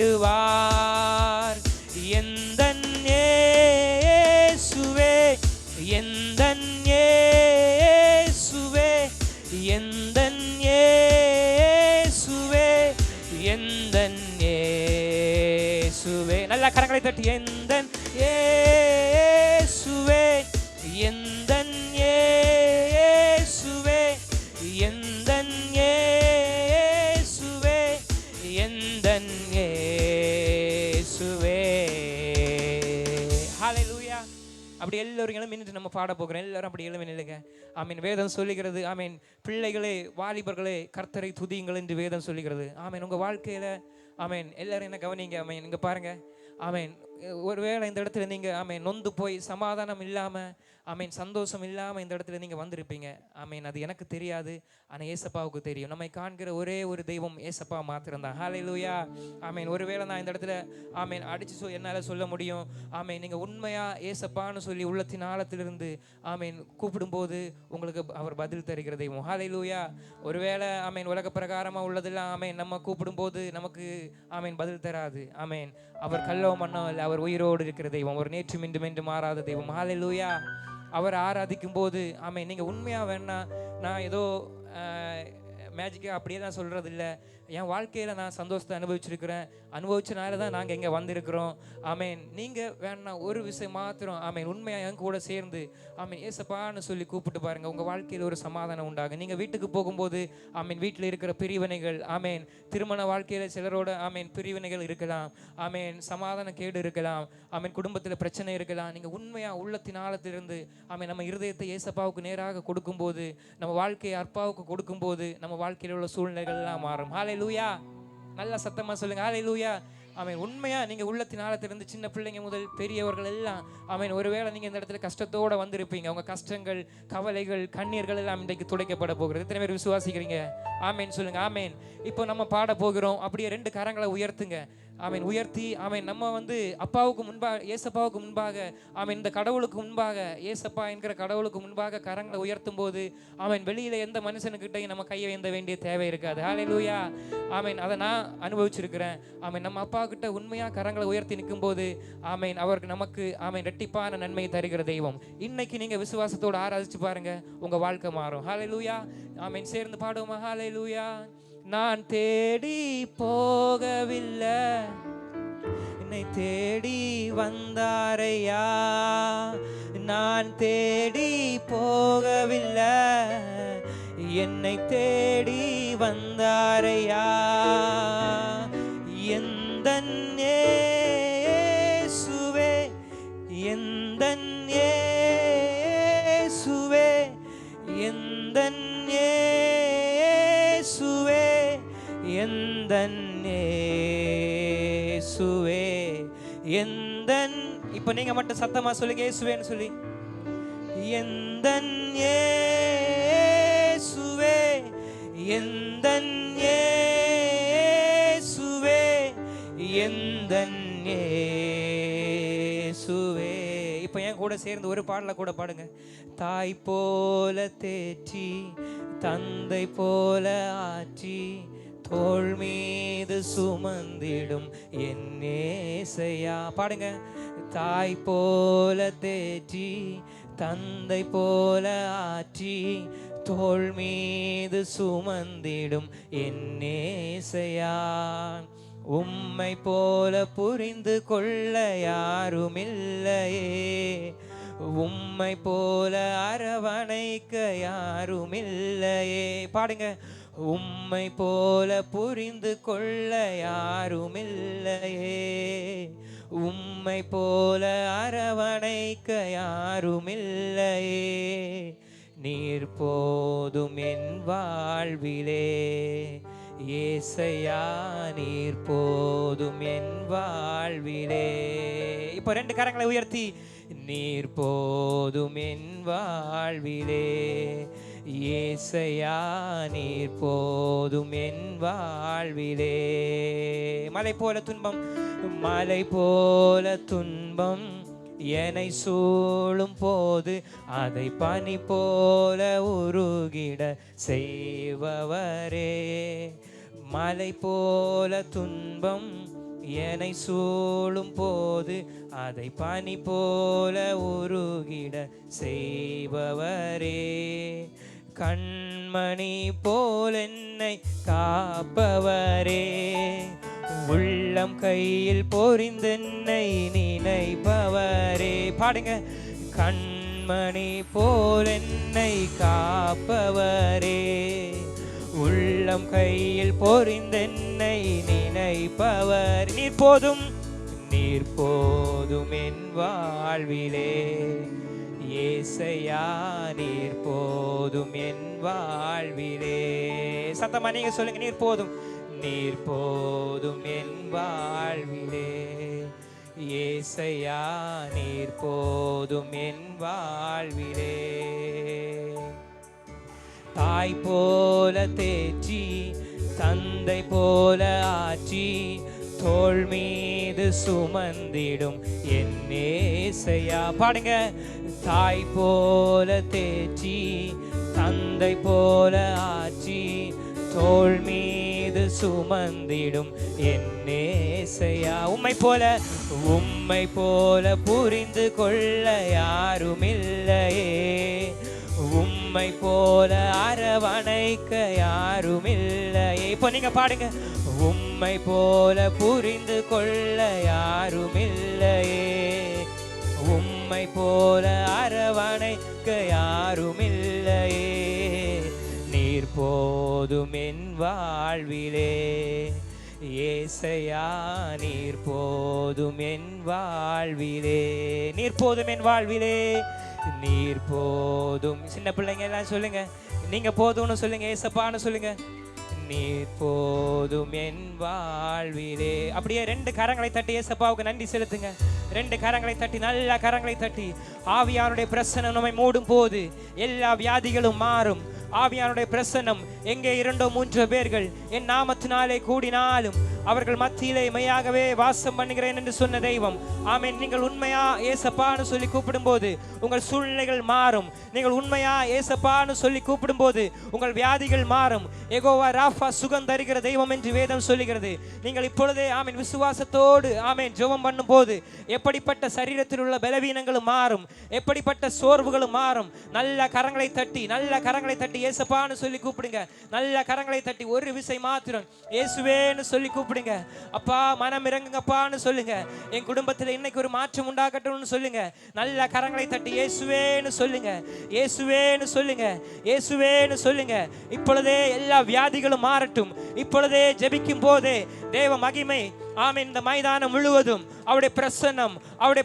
எந்தன் இயேசுவே எந்தன் இயேசுவே எந்தன் இயேசுவே எந்தன் இயேசுவே. நல்ல கரங்களை தட்டி. எந்தன் இயேசுவே எந்தன் இயேசுவே எந்தன் இயேசுவே எந்தன் இயேசுவே. ஹல்லேலூயா. அப்படி எல்லோரும் மின்னிட்டு நம்ம பாட போகிறோம். எல்லாரும் அப்படி எழுமி நில்லுங்க. ஆமீன். வேதம் சொல்லுகிறது, ஆமீன், பிள்ளைகளே வாலிபர்களே கர்த்தரை துதியுங்கள் என்று வேதம் சொல்லுகிறது. ஆமீன். உங்க வாழ்க்கையில ஆமீன் எல்லாரும் என்ன கவனிங்க. ஆமீன். இங்க பாருங்க. ஆமீன். ஒருவேளை இந்த இடத்துல நீங்க ஆமீன் நொந்து போய் சமாதானம் இல்லாம ஆமீன் சந்தோஷம் இல்லாம இந்த இடத்துல நீங்க வந்திருப்பீங்க. ஆமீன். அது எனக்கு தெரியாது, ஆனா ஏசப்பாவுக்கு தெரியும். நம்மை காண்கிற ஒரே ஒரு தெய்வம் ஏசப்பா மாத்திரம்தான். ஹல்லேலூயா. ஆமீன். ஒருவேளை நான் இந்த இடத்துல ஆமீன் அடிச்சு என்னால சொல்ல முடியும். ஆமீன். நீங்க உண்மையா ஏசப்பான்னு சொல்லி உள்ளத்தின் ஆழத்திலிருந்து ஆமீன் கூப்பிடும்போது உங்களுக்கு அவர் பதில் தருகிற தெய்வம். ஹல்லேலூயா. ஒருவேளை ஆமீன் உலக பிரகாரமா உள்ளதெல்லாம் ஆமீன் நம்ம கூப்பிடும்போது நமக்கு ஆமீன் பதில் தராது. ஆமீன். அவர் கல்லோ மன்னோ இல்லை, அவர் உயிரோடு இருக்கிற தெய்வம். அவர் நேற்று மீண்டும் என்று மாறாத தெய்வம். ஹல்லேலூயா. அவர் ஆராதிக்கும் போது ஆமீன் நீங்க உண்மையா வேணா நான் ஏதோ மேஜிக்காக அப்படியே தான் சொல்கிறது இல்லை. என் வாழ்க்கையில் நான் சந்தோஷத்தை அனுபவிச்சனால தான் நாங்கள் இங்கே வந்திருக்கிறோம். ஆமீன். நீங்கள் வேணா ஒரு விஷயம் மாத்திரம் ஆமீன் உண்மையாக என் கூட சேர்ந்து ஆமீன் ஏசப்பான்னு சொல்லி கூப்பிட்டு பாருங்கள். உங்கள் வாழ்க்கையில் ஒரு சமாதானம் உண்டாகும். நீங்கள் வீட்டுக்கு போகும்போது ஆமீன் வீட்டில் இருக்கிற பிரிவினைகள் ஆமீன் திருமண வாழ்க்கையில் சிலரோட ஆமீன் பிரிவினைகள் இருக்கலாம். ஆமீன் சமாதான கேடு இருக்கலாம். ஆமீன் குடும்பத்தில் பிரச்சனை இருக்கலாம். நீங்கள் உண்மையாக உள்ளத்தின் ஆழத்திலிருந்து ஆமீன் நம்ம இருதயத்தை ஏசப்பாவுக்கு நேராக கொடுக்கும்போது, நம்ம வாழ்க்கையை அற்பாவுக்கு கொடுக்கும்போது நம்ம வாழ்க்கையில் உள்ள சூழ்நிலைகள் எல்லாம் மாறும். ஹல்லேலூயா. நல்லா சத்தமா சொல்லுங்க. ஹல்லேலூயா. ஆமீன். உண்மையா நீங்க உள்ளத்தின் ஆழத்திலிருந்து சின்ன பிள்ளைங்க முதல் பெரியவர்கள் எல்லாம் ஆமீன் ஒருவேளை நீங்க இந்த இடத்துல கஷ்டத்தோட வந்திருப்பீங்க. உங்க கஷ்டங்கள், கவலைகள், கண்ணீர்கள் எல்லாம் இன்றைக்கு துடைக்கப்பட போகிறது. எத்தனை பேர் விசுவாசிக்கிறீங்க? ஆமீன் சொல்லுங்க. ஆமீன். இப்போ நம்ம பாட போகிறோம். அப்படியே 2 கரங்களை உயர்த்துங்க. ஆமீன் உயர்த்தி ஆமீன் நம்ம வந்து அப்பாவுக்கு முன்பாக ஏசப்பாவுக்கு முன்பாக ஆமீன் இந்த கடவுளுக்கு முன்பாக ஏசப்பா என்கிற கடவுளுக்கு முன்பாக கரங்களை உயர்த்தும் போது ஆமீன் வெளியில எந்த மனுஷனுக்கிட்டையும் நம்ம கையை ஏந்த வேண்டிய தேவை இருக்காது. ஹல்லேலூயா. ஆமீன் அதை நான் அனுபவிச்சிருக்கிறேன். ஆமீன் நம்ம அப்பா கிட்ட உண்மையா கரங்களை உயர்த்தி நிற்கும் போது ஆமீன் அவருக்கு நமக்கு ஆமீன் இரட்டிப்பான நன்மையை தருகிற தெய்வம். இன்னைக்கு நீங்க விசுவாசத்தோடு ஆராதிச்சு பாருங்க, உங்க வாழ்க்கை மாறும். ஹல்லேலூயா. ஆமீன் சேர்ந்து பாடுவோமா? ஹல்லேலூயா. நான் தேடி போகவில்லை, என்னை தேடி வந்தாரையா. நான் தேடி போகவில்லை, என்னை தேடி வந்தாரையா. எந்தன் இயேசுவே, எந்தன் இயேசுவே, எந்தன் இயேசுவே, எந்தன் இயேசுவே, எந்தன். இப்போ நீங்க மட்டும் சத்தமா சொல்லுங்க இயேசுவேன்னு சொல்லி. எந்தன் இயேசுவே, எந்தன் இயேசுவே, எந்தன் இயேசுவே. இப்போ என் கூட சேர்ந்து ஒரு பாடல கூட பாடுங்க. தாய் போல தேற்றி, தந்தை போல ஆற்றி, தோள் மீது சுமந்திடும் என் ஏசையா. பாடுங்க. தாய் போல தேற்றி, தந்தை போல ஆற்றி, தோள் மீது சுமந்திடும் என் ஏசையா. உம்மை போல புரிந்து கொள்ள யாருமில்லையே, உம்மை போல அரவணைக்க யாருமில்லையே. பாடுங்க. உம்மை போல புரிந்து கொள்ள யாருமில்லையே, உம்மை போல அரவணைக்க யாருமில்லையே. நீர் போதும் என் வாழ்விலே ஏசையா, நீர் போதும் என் வாழ்விலே. இப்போ ரெண்டு கரங்களை உயர்த்தி, நீர் போதும் என் வாழ்விலே ஏசையா, நீர் போதும் என் வாழ்விலே. மலை போல துன்பம், மலை போல துன்பம் என்னை சூழும் போது அதை பனி போல உருகிட செய்பவரே. மலை போல துன்பம் என்னை சூழும் போது அதை பனி போல உருகிட செய்பவரே. கண்மணி போல் என்னை காப்பவரே, உள்ளம் கையில் பொறிந்தென்னை நினைப்பவரே. பாடுங்க. கண்மணி போல் என்னை காப்பவரே, உள்ளம் கையில் பொறிந்தென்னை நினைப்பவர். நீர் போதும், நீர் போதும் என் வாழ்விலே ஏசையா, நீர் போதும் என் வாழ்விலே. சத்தமா நீங்க சொல்லுங்க. நீர் போதும், நீர் போதும் என் வாழ்விலே ஏசையா, நீர் போதும் என் வாழ்விலே. தாய் போல தேற்றி, தந்தை போல ஆற்றி, தோள் மீது சுமந்திடும் என் ஏசையா. பாடுங்க. தாய் போல தேற்றி, தந்தை போல ஆற்றி, தோள் மீது சுமந்திடும் என் ஏசையா. உம்மை போல, உம்மை போல புரிந்து கொள்ள யாருமில்லையே, உம்மை போல அரவணைக்க யாருமில்லையே. இப்போ நீங்க பாடுங்க. உம்மை போல புரிந்து கொள்ள யாருமில்லையே, உம்மை போல அரவணைக்க யாருமில்லையே. நீர் போதும் என் வாழ்விலே ஏசையா, நீர் போதும் என் வாழ்விலே. நீர் போதும் என் வாழ்விலே, நீர் போதும். சின்ன பிள்ளைங்க எல்லாம் சொல்லுங்க. நீங்க போதும்னு சொல்லுங்க, ஏசப்பான்னு சொல்லுங்க. நீர் போதும் என் வாழ்விலே. அப்படியே ரெண்டு கரங்களை தட்டி ஏசப்பாவுக்கு நன்றி செலுத்துங்க. ரெண்டு கரங்களை தட்டி, நல்ல கரங்களை தட்டி. ஆவியானுடைய பிரசன்னம் நம்மை மூடும் போது எல்லா வியாதிகளும் மாறும். ஆவியானுடைய பிரசன்னம் எங்கே 2-3 பேர்கள் என் நாமத்தினாலே கூடினாலும் அவர்கள் மத்தியிலே மெய்யாகவே வாசம் பண்ணுகிறேன் என்று சொன்ன தெய்வம். ஆமென். நீங்கள் உண்மையா ஏசப்பான்னு சொல்லி கூப்பிடும்போது உங்கள் சூழ்நிலைகள் மாறும். நீங்கள் உண்மையா ஏசப்பான்னு சொல்லி கூப்பிடும்போது உங்கள் வியாதிகள் மாறும். யெகோவா ராஃபா சுகம் தருகிற தெய்வம் என்று வேதம் சொல்லுகிறது. நீங்கள் இப்பொழுதே ஆமென் விசுவாசத்தோடு ஆமென் ஜெபம் பண்ணும்போது எப்படிப்பட்ட சரீரத்தில் உள்ள பலவீனங்களும் மாறும், எப்படிப்பட்ட சோர்வுகளும் மாறும். நல்ல கரங்களை தட்டி ஏசப்பான்னு சொல்லி கூப்பிடுங்க. நல்ல கரங்களை தட்டி ஒரு விசை மாத்திரம் இயேசுவேன்னு சொல்லி கூப்பிடுங்க. அப்பா மனம் இறங்குங்கப்பான்னு சொல்லுங்க. என் குடும்பத்தில் இன்னைக்கு ஒரு மாற்றம் உண்டாகட்டும்னு சொல்லுங்க. நல்ல கரங்களை தட்டி இயேசுவேன்னு சொல்லுங்க. இயேசுவேன்னு சொல்லுங்க. இயேசுவேன்னு சொல்லுங்க. இப்பொழுதே எல்லா வியாதிகளும் மாறட்டும். இப்பொழுதே ஜெபிக்கும் போதே தேவ மகிமை ஆமென் இந்த மைதானம் முழுவதும் அவருடைய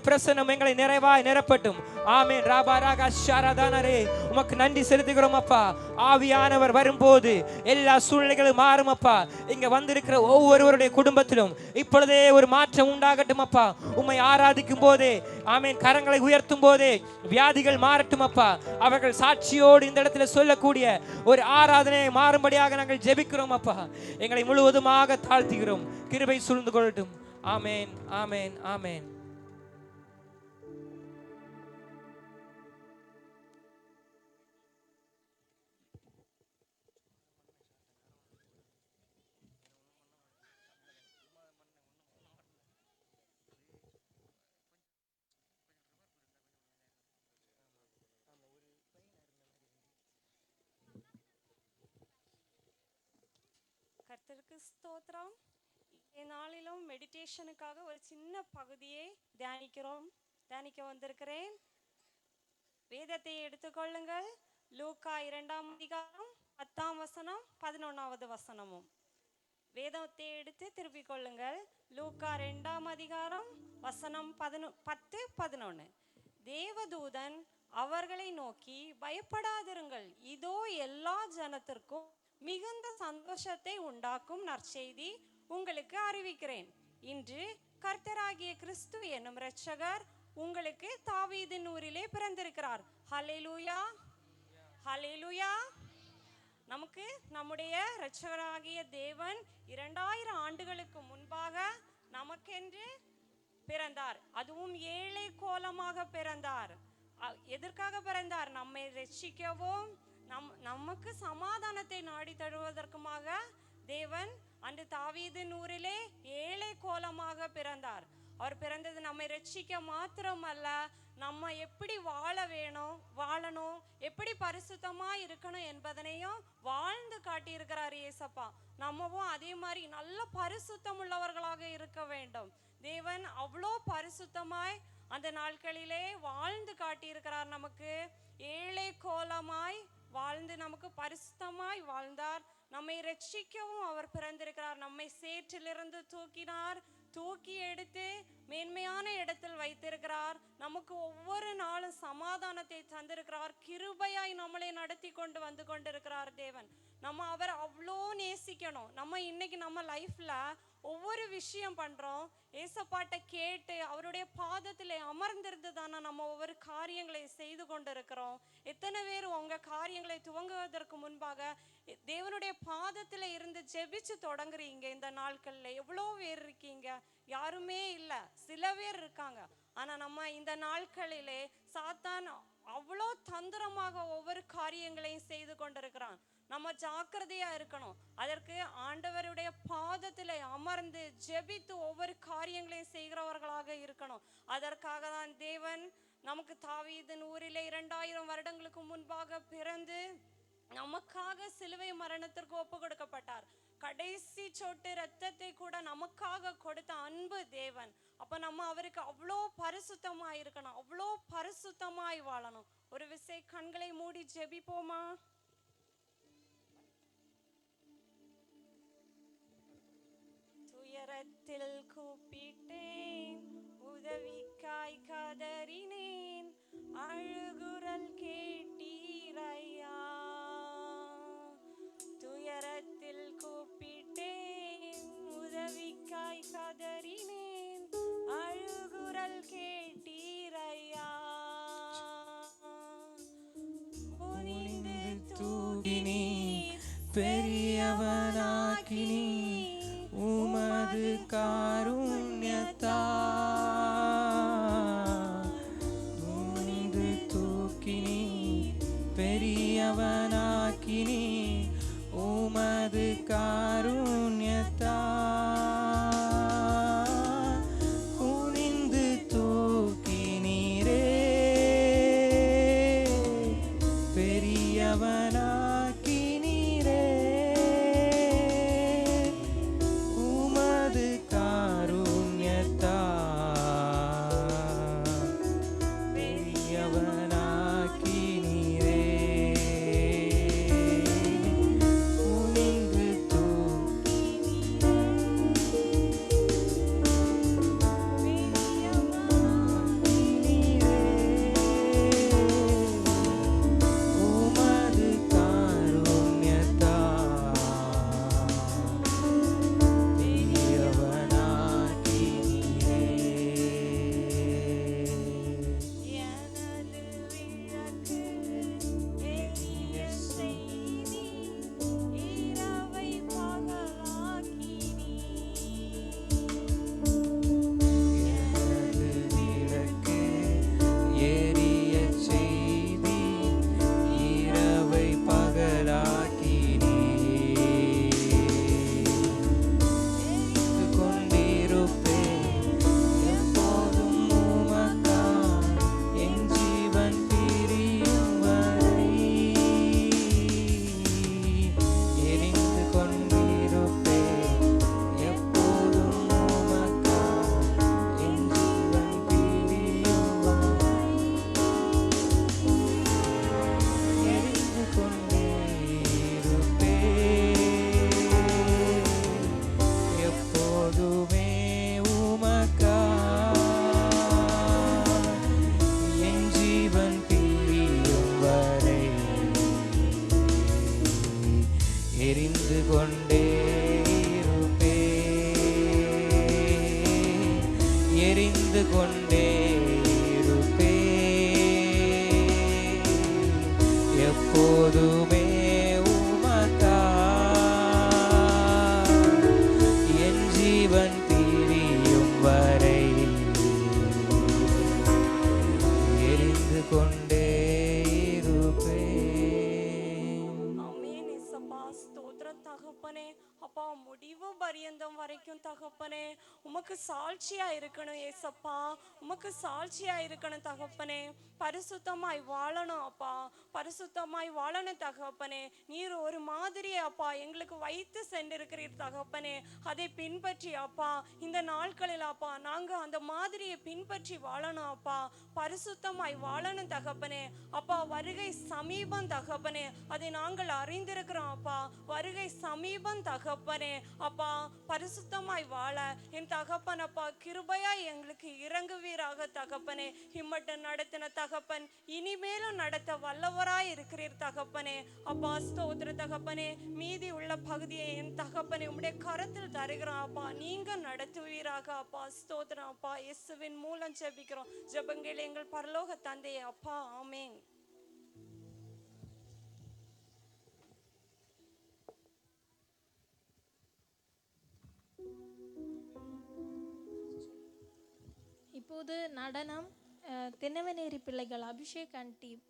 பிரசன்னம் எங்களை நிறைவாய் நிரப்பட்டும். ஆமென். ராபா ராகா ஷாரதானரே உமக்கு நன்றி செலுத்துகிறோம் அப்பா. ஆவியானவர் வரும்போது எல்லா சூழ்நிலைகளும் மாறும் அப்பா. இங்க வந்திருக்கிற ஒவ்வொருவருடைய குடும்பத்திலும் இப்பொழுதே ஒரு மாற்றம் உண்டாகட்டும் அப்பா. உம்மை ஆராதிக்கும் போதே ஆமென் கரங்களை உயர்த்தும் போதே வியாதிகள் மாறட்டும் அப்பா. அவர்கள் சாட்சியோடு இந்த இடத்துல சொல்லக்கூடிய ஒரு ஆராதனை மாறும்படியாக நாங்கள் ஜெபிக்கிறோம் அப்பா. எங்களை முழுவதுமாக தாழ்த்துகிறோம். கிருபை சூழ்ந்து கொள்ளட்டும். ஆமென், ஆமென், ஆமென். கர்த்தருக்கு ஸ்தோத்திரம். நாளிலும் மெடிடேஷனுக்காக ஒரு சின்ன பகுதியை தியானிக்க வந்திருக்கிறேன். வேதத்தை எடுத்துக்கொள்ளுங்கள். லூக்கா 2ஆம் அதிகாரம் 10ஆம் வசனம் 11வது வசனமும். வேதத்தை எடுத்து திருப்பிக் கொள்ளுங்கள். லூக்கா 2ஆம் அதிகாரம் வசனம் 10-11. தேவதூதன் அவர்களை நோக்கி, பயப்படாதிருங்கள், இதோ எல்லா ஜனத்திற்கும் மிகுந்த சந்தோஷத்தை உண்டாக்கும் நற்செய்தி உங்களுக்கு அறிவிக்கிறேன். இன்று கர்த்தராகிய கிறிஸ்து என்னும் இரட்சகர் உங்களுக்கு தாவீதின் ஊரிலே பிறந்திருக்கிறார். ஹல்லேலூயா, ஹல்லேலூயா. நமக்கு நம்முடைய இரட்சகராகிய தேவன் 2000 ஆண்டுகளுக்கு முன்பாக நமக்கென்று பிறந்தார். அதுவும் ஏழை கோலமாக பிறந்தார். எதற்காக பிறந்தார்? நம்மை ரட்சிக்கவும் நமக்கு சமாதானத்தை நாடி தருவதற்குமாக தேவன் அன்று தாவீதின் ஊரிலே ஏழை கோலமாக பிறந்தார். அவர் பிறந்தது நம்மை ரட்சிக்க மாத்திரமல்ல, நம்ம எப்படி வாழணும், எப்படி பரிசுத்தமா இருக்கணும் என்பதனையும் வாழ்ந்து காட்டியிருக்கிறார் ஏசப்பா. நம்மவும் அதே மாதிரி நல்ல பரிசுத்தம் உள்ளவர்களாக இருக்க வேண்டும். தேவன் அவ்வளோ பரிசுத்தமாய் அந்த நாட்களிலே வாழ்ந்து காட்டியிருக்கிறார். நமக்கு ஏழை கோலமாய் வாழ்ந்து நமக்கு பரிசுத்தமாய் வாழ்ந்தார். நம்மை ரட்சிக்கவும் அவர் பிறந்திருக்கிறார். நம்மை சேற்றிலிருந்து தூக்கி எடுத்து மேன்மையான இடத்தில் வைத்திருக்கிறார். நமக்கு ஒவ்வொரு நாளும் சமாதானத்தை தந்திருக்கிறார். கிருபையாய் நம்மளை நடத்தி கொண்டு வந்து கொண்டிருக்கிறார் தேவன். நம்ம அவர் அவ்வளோ நேசிக்கணும். நம்ம இன்னைக்கு நம்ம லைஃப்ல ஒவ்வொரு விஷயம் பண்றோம், ஏசப்பாட்ட கேட்டு அவருடைய பாதத்திலே அமர்ந்திருந்து தானே நம்ம ஒவ்வொரு காரியங்களை செய்து கொண்டிருக்கிறோம். எத்தனை பேர் உங்க காரியங்களை துவங்குவதற்கு முன்பாக தேவனுடைய பாதத்துல இருந்து ஜெபிச்சு தொடங்குறீங்க? இந்த நாட்கள்ல எவ்வளோ பேர் இருக்கீங்க? யாருமே இல்லை, சில பேர் இருக்காங்க. ஆனா நம்ம இந்த நாட்களிலே சாத்தான் அவ்வளோ தந்திரமாக ஒவ்வொரு காரியங்களையும் செய்து கொண்டிருக்கிறான். நம்ம ஜாக்கிரதையா இருக்கணும். அதற்கு ஆண்டவருடைய பாதத்திலே அமர்ந்து ஜெபித்து ஒவ்வொரு காரியங்களையும் செய்கிறவர்களாக இருக்கணும். அதற்காக தான் தேவன் நமக்கு தாவீதின் ஊரிலே 2000 வருடங்களுக்கு முன்பாக பிறந்து நமக்காக சிலுவை மரணத்திற்கு ஒப்பு கொடுக்கப்பட்டார். கடைசி சொட்டு ரத்தத்தை கூட நமக்காக கொடுத்த அன்பு தேவன். அப்ப நம்ம அவருக்கு அவ்வளோ பரிசுத்தமாய் இருக்கணும், அவ்வளோ பரிசுத்தமாய் வாழணும். ஒரு விசை கண்களை மூடி ஜெபிப்போமா? துயரத்தில் கூப்பிட்டேன், உதவிக்காய் கதறினேன், அழுகுரல் கேட்டீரையா. துயரத்தில் கூப்பிட்டேன், உதவிக்காய் கதறினேன், அழுகுரல் கேட்டீரையா. குனிந்து தூக்கினீர், பெரியவனாக்கினி உமது காருண்யத்தா துணிந்து தூக்கினி பெரியவனாக்கினி உமது காருண்யத்தா குனிந்து தூக்கினீரே பெரியவனாக்கினீரே உமது காருண்யத்தா பெரியவனாக்கினீரே குனிந்து உமது காருண்யத்தா பெரியவனாக்கினீரே எனது விளக்கு எரிய செய்தி இரவை பகலாக்கினி எனது விளக்கு எரியச் செய்தி இரவை பகலாக்கினீர். எரிந்து கொண்டிருப்பேன் எப்போதும் உமக்காய், என் ஜீவன் பிரியும் வரை. எரிந்து கொண்டிருப்பேன் எப்போதும் உமக்காய், என் ஜீவன் பிரியும் வரை. எரிந்து கொண்டே இருப்பேன் எப்போதுமே உமக்காய், என் ஜீவன் பிரியும் வரை. எரிந்து கொண்டே இருப்பேன் எரிந்து கொண்டே இருப்பேன் எப்போதுமே உமக்காய், என் ஜீவன் பிரியும் வரை. எரிந்து கொண்டே இருப்பேன். ஆமென் இயேசப்பா ஸ்தோத்திரம் தகப்பனே. அப்பா முடிவு பரியந்தம் வரைக்கும் தகப்பனே உமக்கு சாட்சியா இருக்கணும் ஏசப்பா, உமக்கு சாட்சியா இருக்கணும் தகப்பனே. பரிசுத்தமாய் வாழணும் அப்பா, பரிசுத்தமாய் வாழணும் தகப்பனே. நீர் ஒரு மாதிரியை அப்பா எங்களுக்கு வைத்து சென்றிருக்கிறீர் தகப்பனே. அதை பின்பற்றி அப்பா இந்த நாட்களில் அப்பா நாங்க அந்த மாதிரியை பின்பற்றி வாழணும் அப்பா, பரிசுத்தமாய் வாழணும் தகப்பனே. அப்பா வருகை சமீபம் தகப்பனே, அதை நாங்கள் அறிந்திருக்கிறோம் அப்பா. வருகை சமீபம் தகப்பனே. அப்பா பரிசுத்தமாய் வாழ என் தகப்பன் அப்பா கிருபையாய் எங்களுக்கு இறங்குவீராக தகப்பனே. இம்மட்டும் நடத்தின தகப்பன் இனிமேலும் நடத்த வல்லவராய் இருக்கிறீர் தகப்பனே. அப்பா ஸ்தோத்திர தகப்பனே. மீதி உள்ள பகுதியை என் தகப்பனே உம்முடைய கரத்தில் தருகிறோம் அப்பா, நீங்க நடத்துவீராக அப்பா. ஸ்தோத்திரம் அப்பா, இயேசுவின் மூலம் ஜெபிக்கிறோம். ஜெபங்கள் எங்கள் பரலோக தந்தையே அப்பா, ஆமென். இப்போது நடனம் தென்னவனேரி பிள்ளைகள் அபிஷேக் அண்ட் டீம்.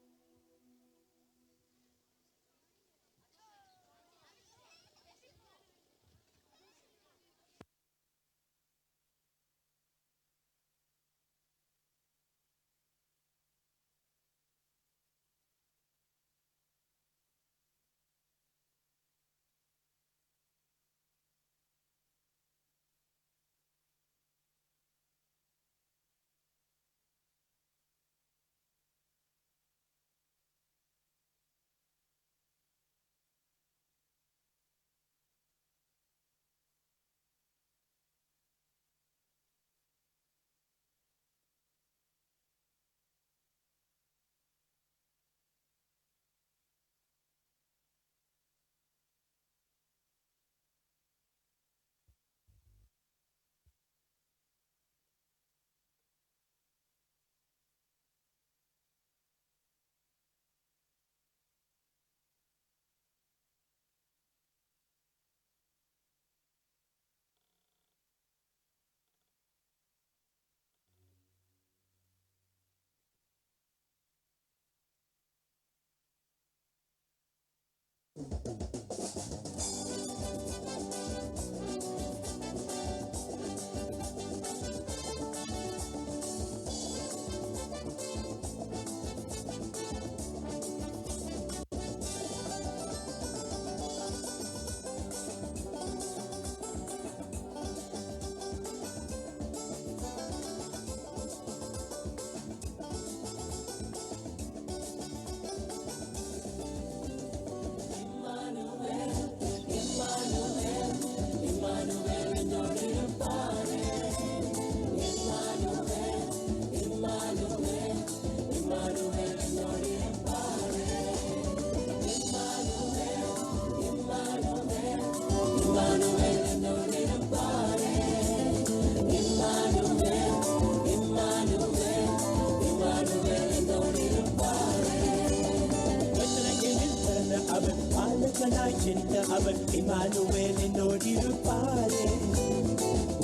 அவர் பாலகனாய் ஜெனித்த அவர் இமானுவேல் என்னோடிருப்பாரே.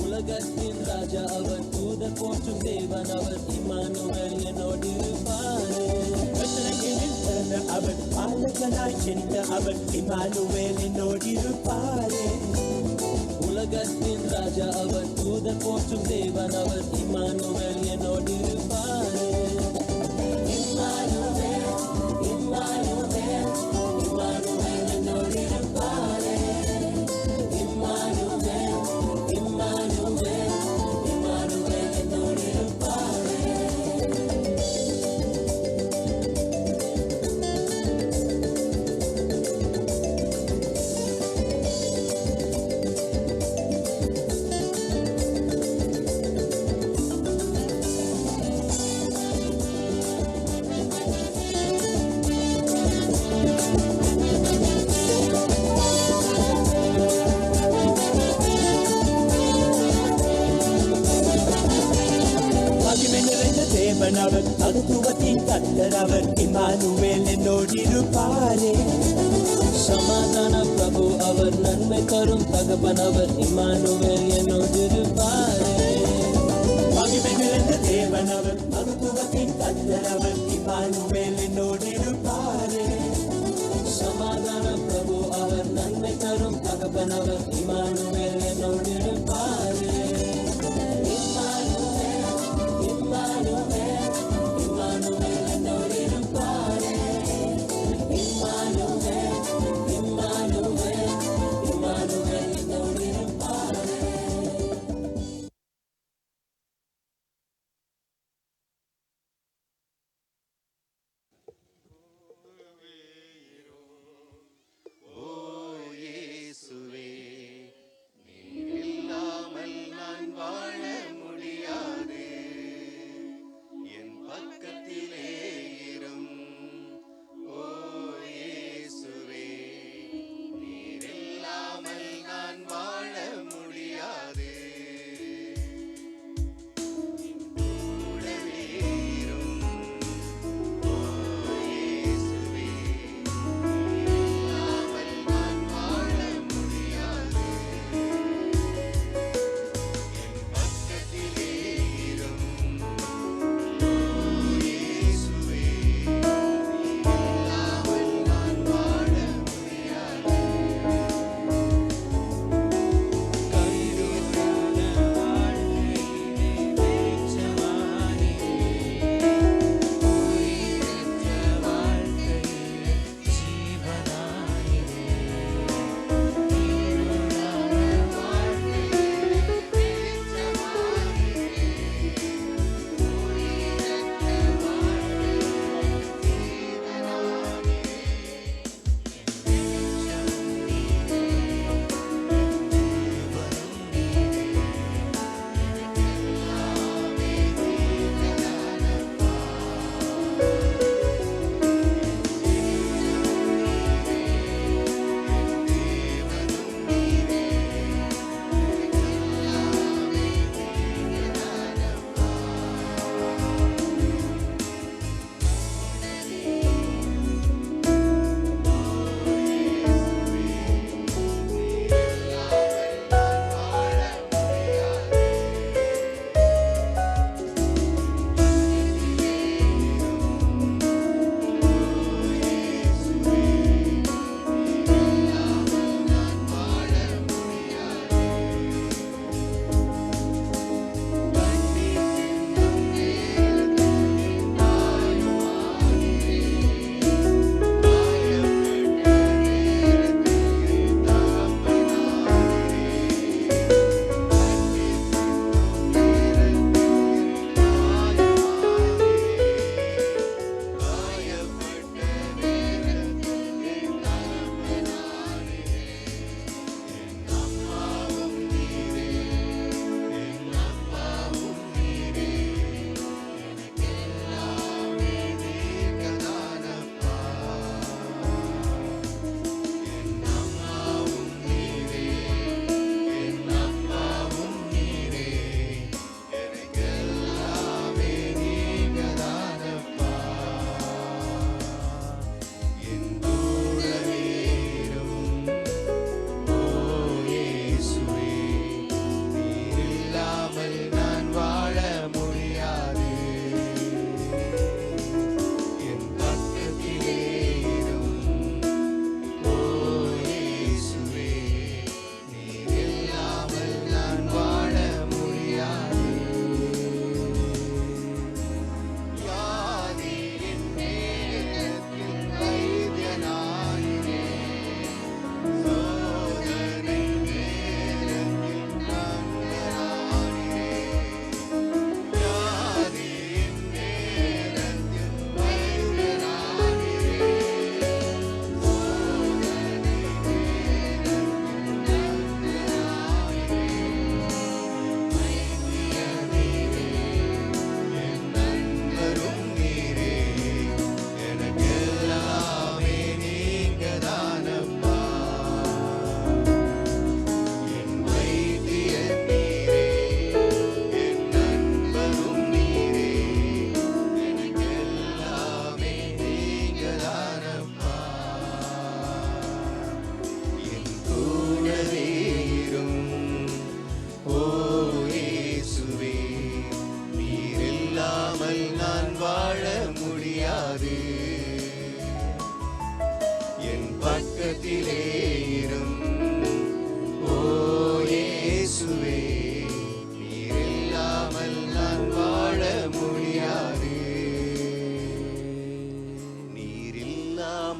உலகத்தின் ராஜா அவர், தூதர் போற்றும் தேவன் அவர், இமானுவேல் என்னோடிருப்பாரே. பெத்லகேமில் பிறந்த அவர் பாலகனாய் ஜெனித்த அவர் இமானுவேல் என்னோடிருப்பாரே. உலகத்தின் ராஜா அவர், தூதர் போற்றும் தேவன் அவர், இமானுவேல் என்னோடிருப்பாரே. அவர் மகத்துவத்தின் கர்த்தர் அவர், இமானுவேல் என்னோடிருப்பாரே. சமாதான பிரபு அவர், நன்மை தரும் தகப்பன் அவர், இமானுவேல் என்னோடிருப்பாரே. மகிமை நிறைந்த தேவன் அவர், மகத்துவத்தின் கர்த்தர் அவர், இமானுவேல் என்னோடிருப்பாரே. சமாதான பிரபு அவர், நன்மை தரும் தகப்பன் அவர், இமானுவேல் என்னோடிருப்பாரே. இல்லாத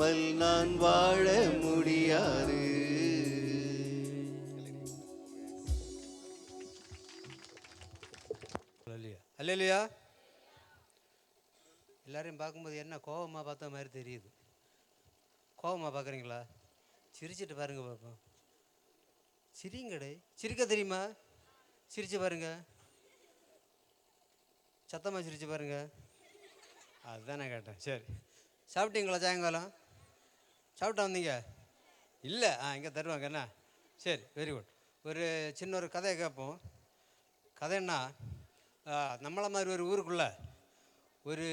இல்லாமல் நான் வாழ முடியாது. அல்லேலூயா. எல்லாரையும் பார்க்கும்போது என்ன கோபமாக பார்த்த மாதிரி தெரியுது. கோபமாக பார்க்குறீங்களா? சிரிச்சிட்டு பாருங்க பார்ப்போம். சிரிங்கடே. சிரிக்க தெரியுமா? சிரிச்சு பாருங்க. சத்தமாக சிரிச்சு பாருங்க. அதுதான் நான் கேட்டேன். சரி, சாப்பிட்டீங்களா? சாயங்காலம் சாப்பிட்டா வந்தீங்க? இல்லை, இங்கே தருவாங்க என்ன? சரி, வெரி குட். ஒரு சின்ன ஒரு கதையை கேட்போம். கதைன்னா, நம்மளை மாதிரி ஒரு ஊருக்குள்ளே ஒரு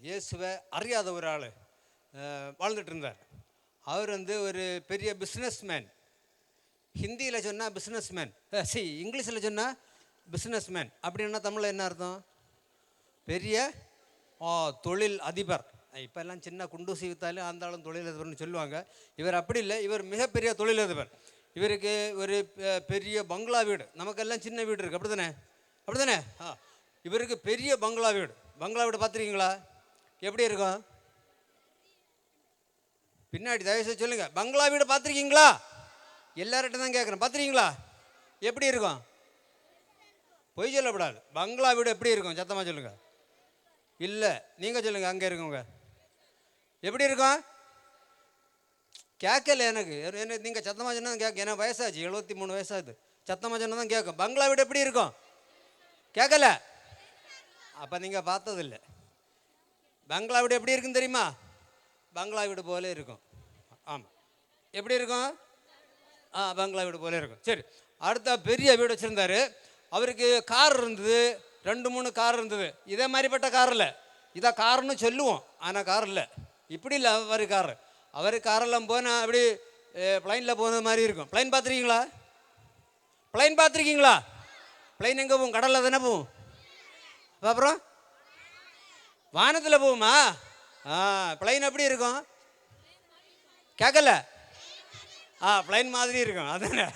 இயேசுவை அறியாத ஒரு ஆள் வாழ்ந்துட்டு இருந்தார். அவர் ஒரு பெரிய பிஸ்னஸ் மேன். ஹிந்தியில் சொன்னால் பிஸ்னஸ் மேன், இங்கிலீஷில் சொன்னால் பிஸ்னஸ் மேன். அப்படின்னா தமிழில் என்ன அர்த்தம்? பெரிய தொழில் அதிபர். இப்போ எல்லாம் சின்ன குண்டூசி வித்தாலும் அந்த ஆளும் தொழிலதிபர்னு சொல்லுவாங்க. இவர் அப்படி இல்லை, இவர் மிகப்பெரிய தொழிலதிபர். இவருக்கு ஒரு பெரிய பங்களா வீடு. நமக்கெல்லாம் சின்ன வீடு இருக்குது, அப்படி தானே? அப்படி தானே? இவருக்கு பெரிய பங்களா வீடு. பங்களா வீடு பார்த்துருக்கீங்களா? எப்படி இருக்கும்? பின்னாடி தயவுசெய்து சொல்லுங்கள், பங்களா வீடு பார்த்துருக்கீங்களா? எல்லார்கிட்ட தான் கேட்குறேன், பார்த்துருக்கீங்களா? எப்படி இருக்கும்? பொய் சொல்லக்கூடாது. பங்களா வீடு எப்படி இருக்கும்? சத்தமாக சொல்லுங்கள். இல்லை, நீங்கள் சொல்லுங்கள், அங்கே இருக்குங்க எப்படி இருக்கும்? கேட்கல எனக்கு. நீங்கள் சத்தமாக சொன்னால் தான் கேட்க. எனக்கு வயசாச்சு, 73 வயசாகுது. சத்தமாக சொன்னால் தான் கேட்கும். பங்களா வீடு எப்படி இருக்கும்? கேட்கல. அப்போ நீங்கள் பார்த்ததில்லை. பங்களா வீடு எப்படி இருக்குன்னு தெரியுமா? பங்களா வீடு போல இருக்கும். ஆமாம், எப்படி இருக்கும்? பங்களா வீடு போல இருக்கும். சரி, அடுத்த பெரிய வீடு வச்சுருந்தார். அவருக்கு கார் இருந்தது, 2-3 கார் இருந்தது. இதே மாதிரிப்பட்ட கார் இல்லை, இதை காருன்னு சொல்லுவோம், ஆனால் கார் இல்லை. இப்படி இல்லை அவர் கார். அவர் காரெல்லாம் போனால் அப்படி ப்ளைனில் போன மாதிரி இருக்கும். ப்ளைன் பார்த்துருக்கீங்களா? ப்ளைன் பார்த்துருக்கீங்களா? ப்ளைன் எங்கே போகும்? கடலில் தானே போகும். அப்புறம் வானத்தில் போகுமா? ப்ளைன் எப்படி இருக்கும்? கேட்கல. ப்ளைன் மாதிரி இருக்கும். அதானே,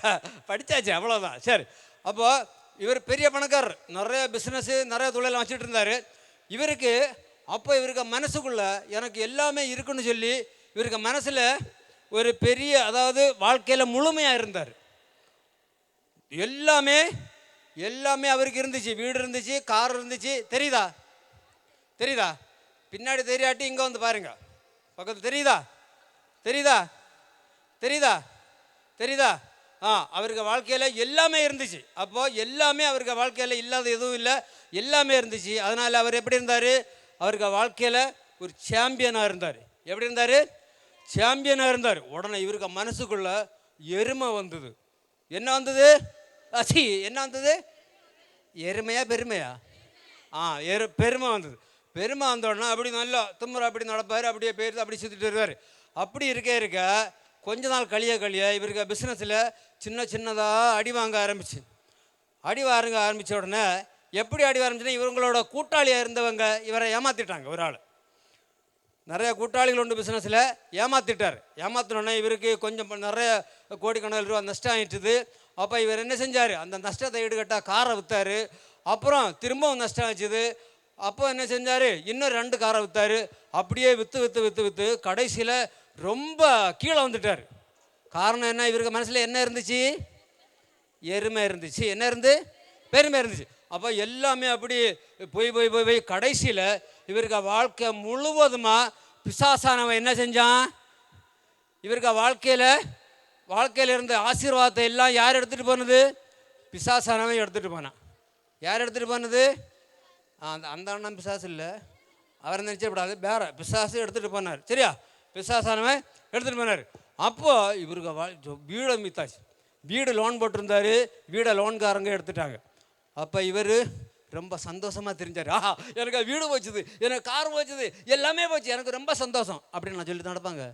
படித்தாச்சு, அவ்வளோதான். சரி, அப்போது இவர் பெரிய பணக்காரர், நிறைய பிஸ்னஸ்ஸு, நிறைய தொழில் வச்சுட்டு இருந்தார். இவருக்கு இவருக்கு மனசுக்குள்ளே எனக்கு எல்லாமே இருக்குன்னு சொல்லி இவருக்கு மனசில் ஒரு பெரிய, அதாவது வாழ்க்கையில் முழுமையாக இருந்தார். எல்லாமே எல்லாமே அவருக்கு இருந்துச்சு. வீடு இருந்துச்சு, கார் இருந்துச்சு. தெரியுதா? தெரியுதா? பின்னாடி தெரியாட்டி இங்கே வந்து பாருங்க, பக்கத்தில் தெரியுதா? தெரியுதா? தெரியுதா? தெரியுதா? அவருக்கு வாழ்க்கையில் எல்லாமே இருந்துச்சு. அப்போது எல்லாமே அவருக்கு வாழ்க்கையில் இல்லாத எதுவும் இல்லை, எல்லாமே இருந்துச்சு. அதனால் அவர் எப்படி இருந்தார்? அவருக்கு வாழ்க்கையில் ஒரு சாம்பியனாக இருந்தார். எப்படி இருந்தார்? சாம்பியனாக இருந்தார். உடனே இவருக்கு மனசுக்குள்ளே எருமை வந்தது. என்ன வந்தது? என்ன வந்தது? எருமையா பெருமையா? பெருமை வந்தது. பெருமை வந்தோடனே அப்படி நல்லா தும்முற அப்படி நடப்பார், அப்படியே போயிட்டு அப்படி சுற்றிட்டு வருவார். அப்படி இருக்க கொஞ்ச நாள் கழிய இவருக்கு பிஸ்னஸில் சின்னதாக அடி வாங்க ஆரம்பிச்சு. அடி வாங்க ஆரம்பித்த உடனே எப்படி அடி ஆரம்பிச்சுன்னா, இவங்களோட கூட்டாளியாக இருந்தவங்க இவரை ஏமாற்றிட்டாங்க. ஒரு ஆள், நிறைய கூட்டாளிகள் உண்டு பிஸ்னஸில், ஏமாற்றிட்டார். ஏமாற்றினோடனே இவருக்கு கொஞ்சம் நிறைய கோடிக்கணக்கில் ரூபா நஷ்டம் ஆகிட்டுது. அப்போ இவர் என்ன செஞ்சார்? அந்த நஷ்டத்தை ஈடுகட்டால் காரை விற்றார். அப்புறம் திரும்பவும் நஷ்டம் ஆச்சுது. அப்போ என்ன செஞ்சார்? இன்னும் 2 காரை விற்றார். அப்படியே விற்று கடைசியில் ரொம்ப கீழே வந்துட்டார். காரணம் என்ன? இவருக்கு மனசில் என்ன இருந்துச்சு? எருமை இருந்துச்சு. என்ன இருந்து? பெருமை இருந்துச்சு. அப்போ எல்லாமே அப்படி போய் கடைசியில் இவருக்கு வாழ்க்கை முழுவதுமாக பிசாசானவன் என்ன செஞ்சான்? இவருக்கு வாழ்க்கையில் இருந்த ஆசீர்வாதத்தை எல்லாம் யார் எடுத்துகிட்டு போனது? பிசாசானவன் எடுத்துகிட்டு போனான். யார் எடுத்துகிட்டு போனது? அந்த அண்ணன் பிசாசு இல்லை, அவரை நினச்சப்படாது, வேற பிசாசு எடுத்துகிட்டு போனார். சரியா? பிசாசானவன் எடுத்துகிட்டு போனார். அப்போது இவருக்கு வீடை மீத்தாச்சு. வீடு லோன் போட்டிருந்தார், வீடை லோன்காரங்க எடுத்துட்டாங்க. அப்போ இவர் ரொம்ப சந்தோஷமாக தெரிஞ்சார். எனக்கு வீடு போச்சுது, எனக்கு கார் போச்சுது, எல்லாமே போச்சு, எனக்கு ரொம்ப சந்தோஷம் அப்படின்னு நான் சொல்லிட்டு நடப்பாங்க.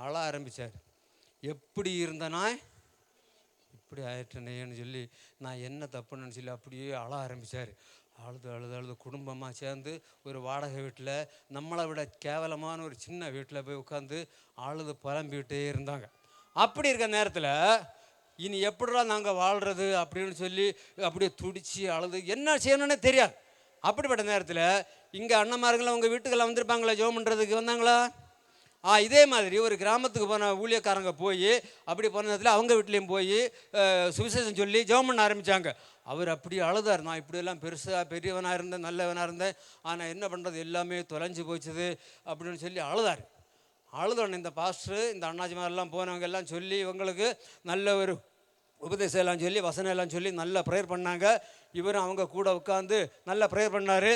அழ ஆரம்பித்தார். எப்படி இருந்தனா இப்படி ஆயிட்டனேன்னு சொல்லி, நான் என்ன தப்புன்னு சொல்லி அப்படியே அழ ஆரம்பித்தார். அழுது குடும்பமாக சேர்ந்து ஒரு வாடகை வீட்டில், நம்மளை விட கேவலமான ஒரு சின்ன வீட்டில் போய் உட்காந்து அழுது புலம்பிக்கிட்டே இருந்தாங்க. அப்படி இருக்க நேரத்தில் இனி எப்படிடா நாங்கள் வாழ்கிறது அப்படின்னு சொல்லி அப்படியே துடிச்சு அழுது என்ன செய்யணுன்னே தெரியாது. அப்படிப்பட்ட நேரத்தில் இங்கே அண்ணன்மார்கள்லாம் உங்கள் வீட்டுக்கெல்லாம் வந்திருப்பாங்களா? ஜெபம் பண்ணுறதுக்கு வந்தாங்களா? இதே மாதிரி ஒரு கிராமத்துக்கு போன ஊழியக்காரங்க போய் அப்படி போன நேரத்தில் அவங்க வீட்லேயும் போய் சுவிசேஷம் சொல்லி ஜெபம் பண்ண ஆரம்பித்தாங்க. அவர் அப்படி அழுதார். நான் இப்படியெல்லாம் பெரியவனாக இருந்தேன், நல்லவனாக இருந்தேன், ஆனால் என்ன பண்ணுறது எல்லாமே தொலைஞ்சு போச்சுது அப்படின்னு சொல்லி அழுதார். அழுதோன்னு இந்த பாஸ்டர் இந்த அண்ணாச்சிமாரெல்லாம் போனவங்க எல்லாம் சொல்லி இவங்களுக்கு நல்ல ஒரு உபதேசம் எல்லாம் சொல்லி வசனம் எல்லாம் சொல்லி நல்லா ப்ரேயர் பண்ணாங்க. இவரும் அவங்க கூட உட்காந்து நல்லா ப்ரேயர் பண்ணார்.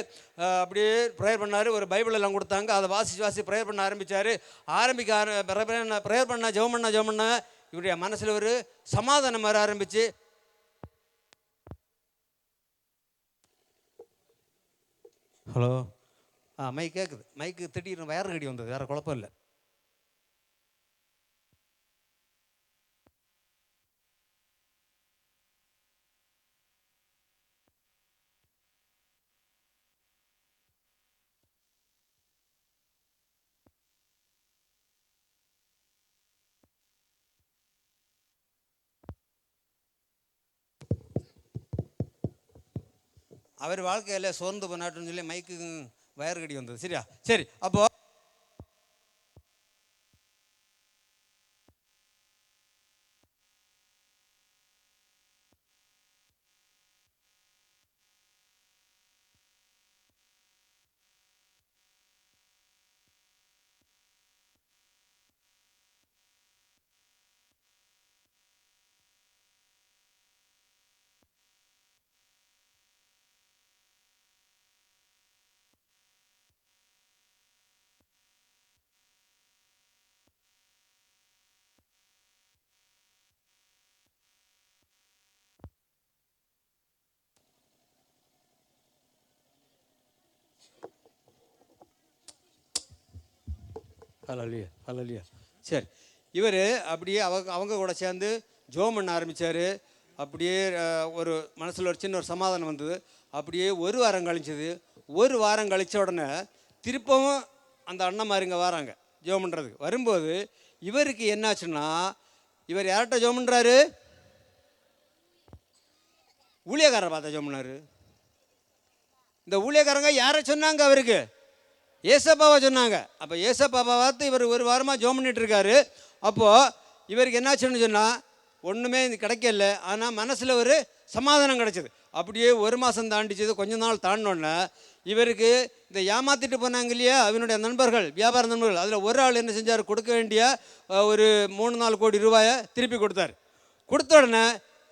அப்படியே ப்ரேயர் பண்ணார். ஒரு பைபிள் எல்லாம் கொடுத்தாங்க. அதை வாசி ப்ரேயர் பண்ண ஆரம்பித்தார். ப்ரேயர் பண்ண ஜெபம் பண்ண இவருடைய மனசில் ஒரு சமாதானம் வர ஆரம்பிச்சு. ஹலோ மைக் கேட்குது. மைக்கு திடீர்னு வயர் கடி வந்தது, வேறு குழப்பம் இல்லை. அவர் வாழ்க்கையில் சோர்ந்து போனாட்டுன்னு சொல்லி மைக்கு வயர் கடி வந்தது. சரியா? சரி. அப்போ ஹல்லேலூயா. சரி. இவர் அப்படியே அவங்க கூட சேர்ந்து ஜெபம் பண்ண ஆரம்பித்தார். அப்படியே ஒரு மனசில் ஒரு சின்ன ஒரு சமாதானம் வந்தது. அப்படியே ஒரு வாரம் கழிச்சது. ஒரு வாரம் கழித்த உடனே திருப்பவும் அந்த அண்ணன்மாருங்க வராங்க ஜெபம் பண்ணுறதுக்கு. வரும்போது இவருக்கு என்னாச்சுன்னா, இவர் யார்கிட்ட ஜெபம் பண்ணுறாரு? ஊழியக்காரரை பார்த்தா ஜெபம் பண்ணார். இந்த ஊழியக்காரங்க யாரை சொன்னாங்க? அவருக்கு ஏசப்பாவை சொன்னாங்க. அப்போ ஏசப்பாவை பார்த்து இவர் ஒரு வாரமாக ஜெபம் பண்ணிட்டு இருக்காரு. அப்போது இவருக்கு என்னாச்சுன்னு சொன்னால் ஒன்றுமே கிடைக்கல, ஆனால் மனசில் ஒரு சமாதானம் கிடச்சிது. அப்படியே ஒரு மாதம் தாண்டிச்சது. கொஞ்ச நாள் தாண்டினோடனே இவருக்கு இந்த ஏமாற்றிட்டு போனாங்க இல்லையா அவனுடைய நண்பர்கள், வியாபார நண்பர்கள், அதில் ஒரு ஆள் என்ன செஞ்சார்? கொடுக்க வேண்டிய ஒரு 3-4 கோடி ரூபாயை திருப்பி கொடுத்தார். கொடுத்த உடனே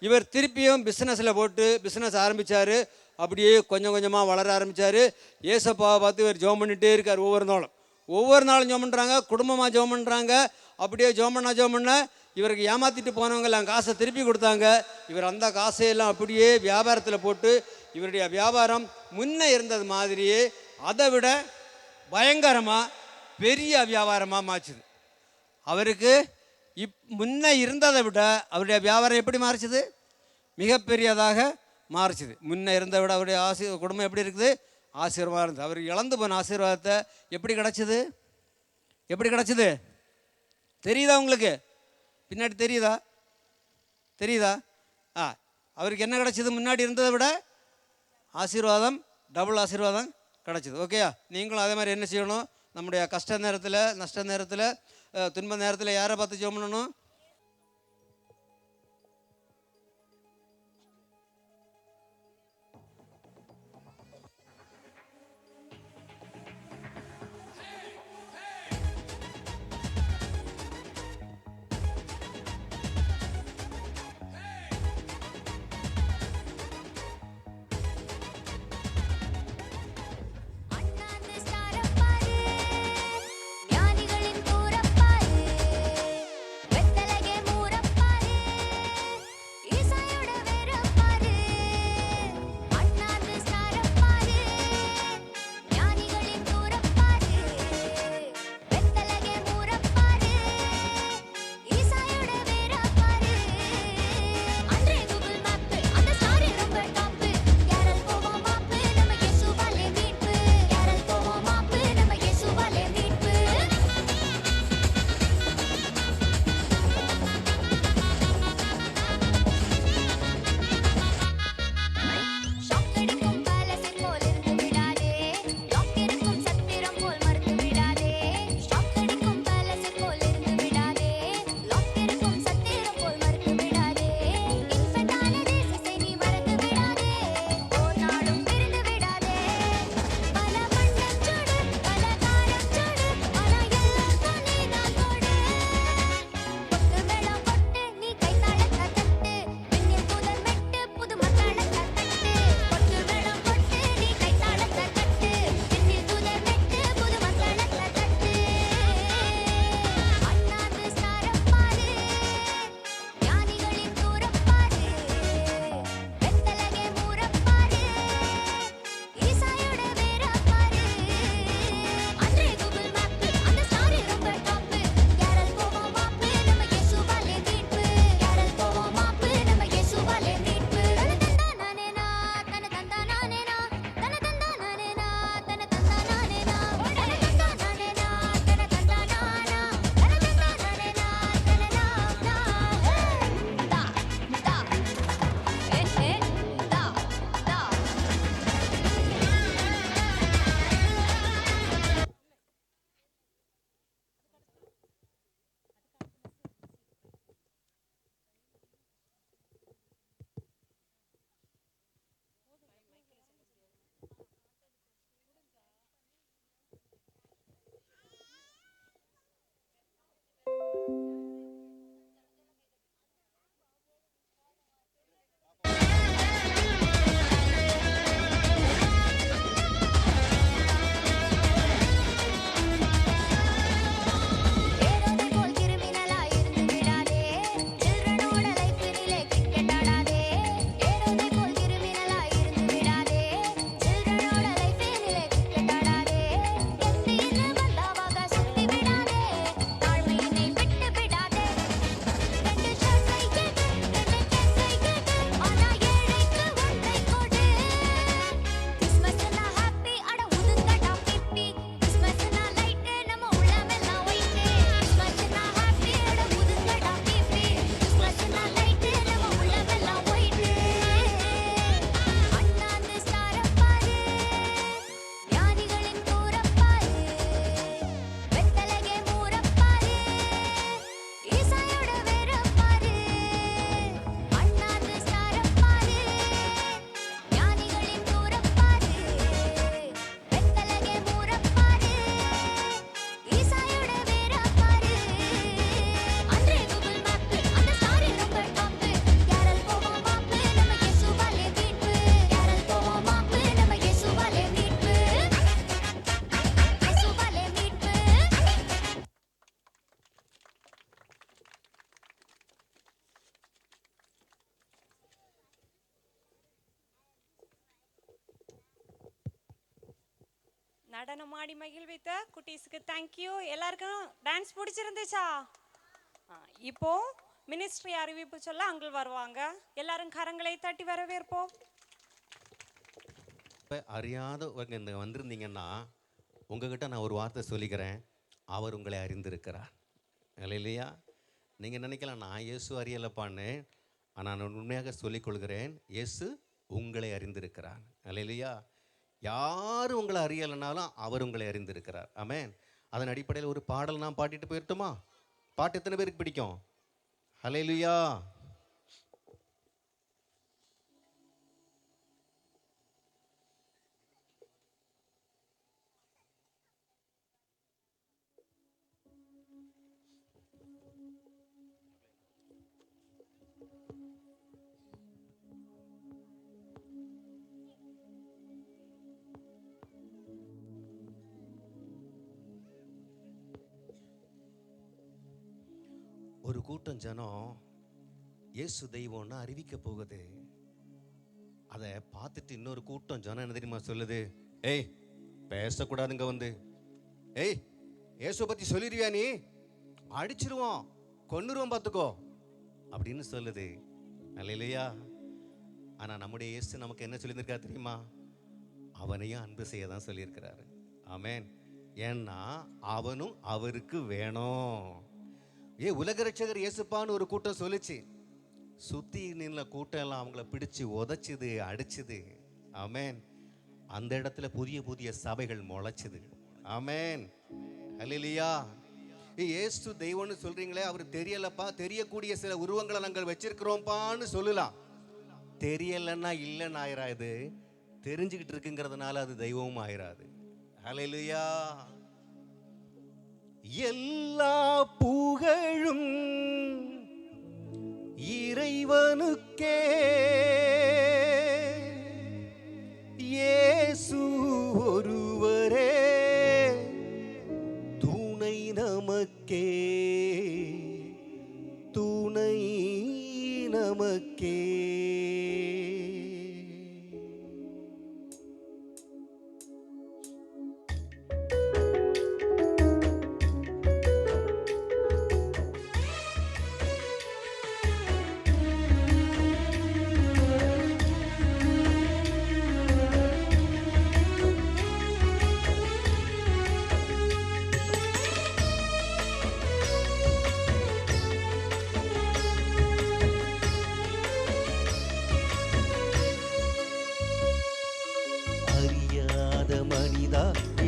இவர் திருப்பியும் பிஸ்னஸில் போட்டு பிஸ்னஸ் ஆரம்பித்தார். அப்படியே கொஞ்சம் கொஞ்சமாக வளர ஆரம்பித்தார். ஏசப்பாவை பார்த்து இவர் ஜெபம் பண்ணிகிட்டே இருக்கார். ஒவ்வொரு நாளும் ஜெபம் பண்ணுறாங்க, குடும்பமாக ஜெபம் பண்ணுறாங்க. அப்படியே ஜெபம் பண்ண இவருக்கு ஏமாற்றிட்டு போனவங்கெல்லாம் காசை திருப்பி கொடுத்தாங்க. இவர் அந்த காசையெல்லாம் அப்படியே வியாபாரத்தில் போட்டு இவருடைய வியாபாரம் முன்னே இருந்தது மாதிரியே அதை விட பயங்கரமாக பெரிய வியாபாரமாக மாச்சுது. அவருக்கு முன்னே இருந்ததை விட அவருடைய வியாபாரம் எப்படி மாறிச்சுது? மிகப்பெரியதாக மாறிச்சுது. முன்னே இருந்ததை விட அவருடைய குடும்பம் எப்படி இருக்குது? ஆசீர்வாதம் இருந்தது. அவர் இழந்து போன ஆசீர்வாதத்தை எப்படி கிடச்சிது? தெரியுதா உங்களுக்கு? பின்னாடி தெரியுதா? அவருக்கு என்ன கிடச்சிது? முன்னாடி இருந்ததை விட ஆசீர்வாதம், டபுள் ஆசீர்வாதம் கிடச்சிது. ஓகேயா? நீங்களும் அதே மாதிரி என்ன செய்யணும்? நம்முடைய கஷ்ட நேரத்தில், நஷ்ட நேரத்தில், துன்ப நேரத்தில் யாரை பார்த்து ஜெபம் பண்ணணும்? ஞானிகளின் கூறப்பாரு நடனமாடி மகிழ்வித்த குட்டீஸுக்கு தேங்க்யூ. எல்லாருக்கும் டான்ஸ் பிடிச்சிருந்துச்சா? இப்போ மினிஸ்ட்ரி அறிவிப்பு சொல்ல அங்கிள் வருவாங்க. எல்லாரும் கரங்களை தட்டி வரவேற்போம். இப்போ அறியாதவங்க இந்த வந்திருந்தீங்கன்னா உங்ககிட்ட நான் ஒரு வார்த்தை சொல்லிக்கிறேன். அவர் உங்களை அறிந்திருக்கிறார். இல்லையா? நீங்கள் நினைக்கலாம் நான் இயேசு அறியலப்பான்னு. ஆனால் நான் உண்மையாக சொல்லிக்கொள்கிறேன், இயேசு உங்களை அறிந்திருக்கிறார். இல்லையா? யார் உங்களை அறியலைனாலும் அவர் உங்களை அறிந்திருக்கிறார். ஆமென். அதன் அடிப்படையில் ஒரு பாடல் நான் பாடிட்டு போயிட்டுமா? பாட்டு எத்தனை பேருக்கு பிடிக்கும்? ஹல்லேலூயா. ஒரு கூட்டம் ஜனம் இயேசு தெய்வம்னு அறிவிக்க போகுது. அதை பார்த்துட்டு இன்னொரு கூட்டம் ஜனம் என்ன தெரியுமா சொல்லுது? ஏய், பேசக்கூடாதுங்க வந்து. ஏய், இயேசுவை பற்றி சொல்லிடுவியா நீ? அடிச்சிருவோம், கொன்னுருவோம் பார்த்துக்கோ அப்படின்னு சொல்லுது. இல்லையா? ஆனால் நம்முடைய இயேசு நமக்கு என்ன சொல்லியிருக்கா தெரியுமா? அவனையும் அன்பு செய்ய தான் சொல்லியிருக்கிறாரு. ஆமென். ஏன்னா அவனும் அவருக்கு வேணும். உலக ரட்சகர் இயேசுப்பான்னு ஒரு கூட்டம் சொல்லிச்சு. சுற்றி நின்ன கூட்டம் எல்லாம் அவங்கள பிடிச்சு உதைச்சுது, அடிச்சுது. ஆமென். அந்த இடத்துல புதிய புதிய சபைகள் முளைச்சுது. ஆமென். ஹல்லேலூயா. இயேசு தெய்வம்னு சொல்றீங்களே, அவர் தெரியலப்பா, தெரியக்கூடிய சில உருவங்களை நாங்கள் வச்சிருக்கிறோம்ப்பான்னு சொல்லலாம். தெரியலன்னா இல்லைன்னு ஆயிராது, தெரிஞ்சுக்கிட்டு இருக்குங்கிறதுனால அது தெய்வமும் ஆயிராது. ஹல்லேலூயா. எல்லா புகழும் இறைவனுக்கே, இயேசு ஒருவரே துணை நமக்கே, துணை நமக்கே.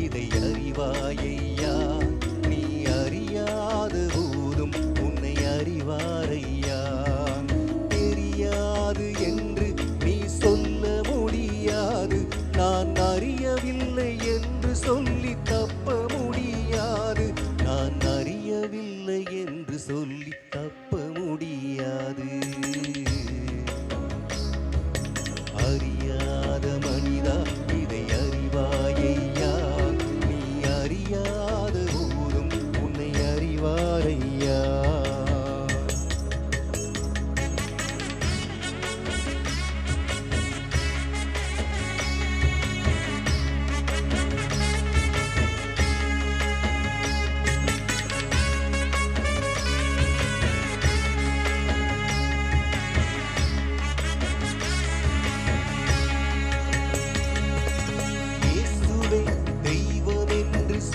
இதை அறிவாயையா, நீ அறியாத போதும் உன்னை அறிவாரையா. தெரியாது என்று நீ சொல்ல முடியாது, நான் அறியவில்லை என்று சொல்லி தப்ப முடியாது, நான் அறியவில்லை என்று சொல்லி தப்ப முடியாது. அறியாத மனிதா இதை அறிவாயையா, நீ அறியாத போதும் உன்னை அறிவாரையா.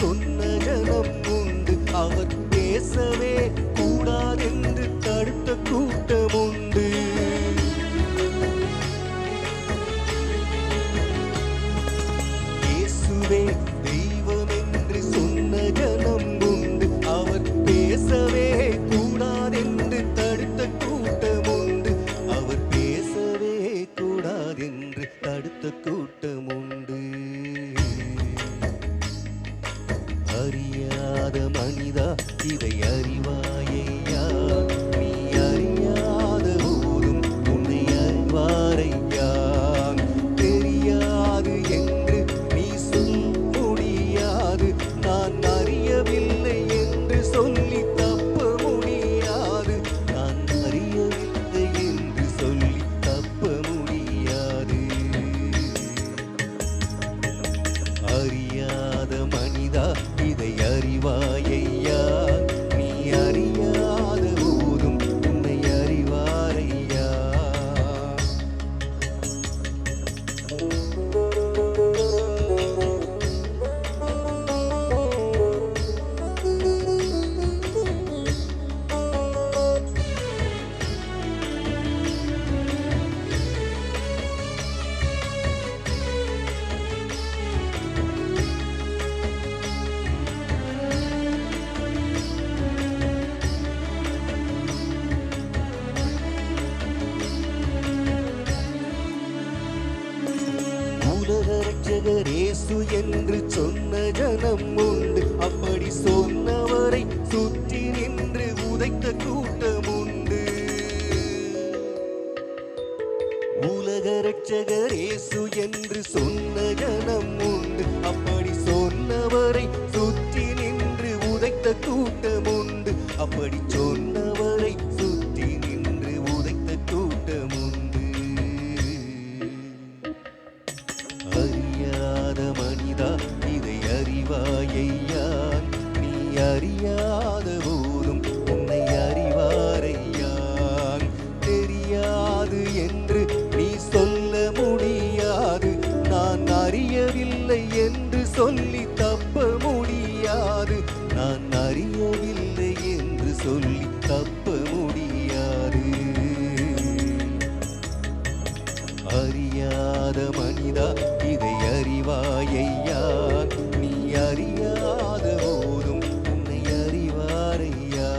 சொன்ன ஜனம் உண்டு, அவர் பேசவே கூடாதென்று தடுத்த கூட்டம் உண்டு. இயேசுவே தெய்வம் என்று சொன்ன ஜனம் உண்டு, அவர் பேசவே கூடாதென்று தடுத்த கூட்டம் உண்டு, அவர் பேசவே கூடாதென்று தடுத்த கூட்டம் உண்டு. அறியாத மனிதா இதை அறிவாயையா, நீ அறியாத போதும் உன்னை அறிவாரையா. தெரியாது என்று நீ சொல்ல முடியாது, நான் அறியவில்லை என்று சொல்லி தப்ப முடியாது, நான் அறியவில்லை என்று சொல்லி தப்ப முடியாது. அறியாத மனிதா இதை அறிவாயையா, நீ அறியாத போதும் உன்னை அறிவாரையா. உலக ரட்சகர் இயேசு என்று சொன்ன ஜனம் உண்டு, அப்படி சொன்னவரை சுற்றி நின்று உதைத்த கூட்டம் உண்டு. உலக ரட்சகர் இயேசு என்று சொன்ன ஜனம் உண்டு, அப்படி சொன்னவரை சுற்றி நின்று உதைத்த கூட்டம் உண்டு. அப்படி சொன்னவரை சுற்றி நின்று உதைத்த கூட்டம் உண்டு. அறியாத மனிதா இதை அறிவாயையா, நீ அறியாத போதும் உன்னை அறிவாரையா. தெரியாது என்று நீ சொல்ல முடியாது, நான் அறியவில்லை என்று சொல்லி தப்ப முடியாது. நான் அறியவில்லை என்று சொல்லி தப்ப முடியாது. அறியாத மனிதா இதை அறிவாயையா, நீ அறியாத போதும் உன்னை அறிவாரையா.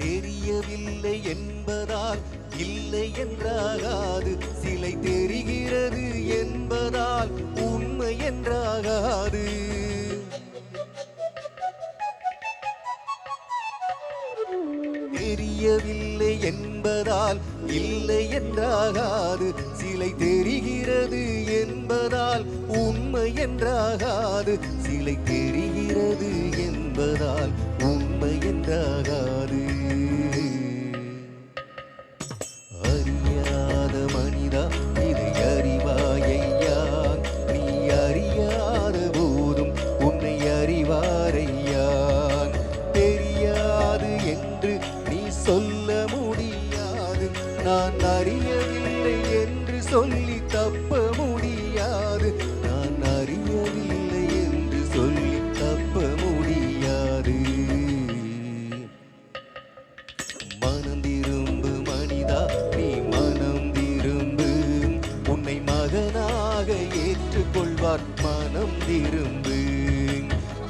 தெரியவில்லை என்பதால் இல்லை என்றாகாது, சிலை தெரிகிறது என்பதால் உண்மை என்றாகாது. தெரியவில்லை என்பதால் இல்லை என்றாகாது, சிலை தெரிகிறது என்பதால் உண்மை என்றாகாது. சிலை தெரிகிறது என்பதால் உண்மை என்றாகாது. அறியாத மனிதா இதை அறிவாயையா, நீ அறியாத போதும் உன்னை அறிவாரையா. தெரியாது என்று நீ சொல்ல முடியாது, நான் அறியவில்லை என்று சொல்லி தப்ப முடியாது. நான் அறியவில்லை என்று சொல்லி தப்ப முடியாது. மனம் திரும்பு மனிதா, நீ மனம் திரும்பு, உன்னை மகனாக ஏற்றுக்கொள்வார். மனம் திரும்பு,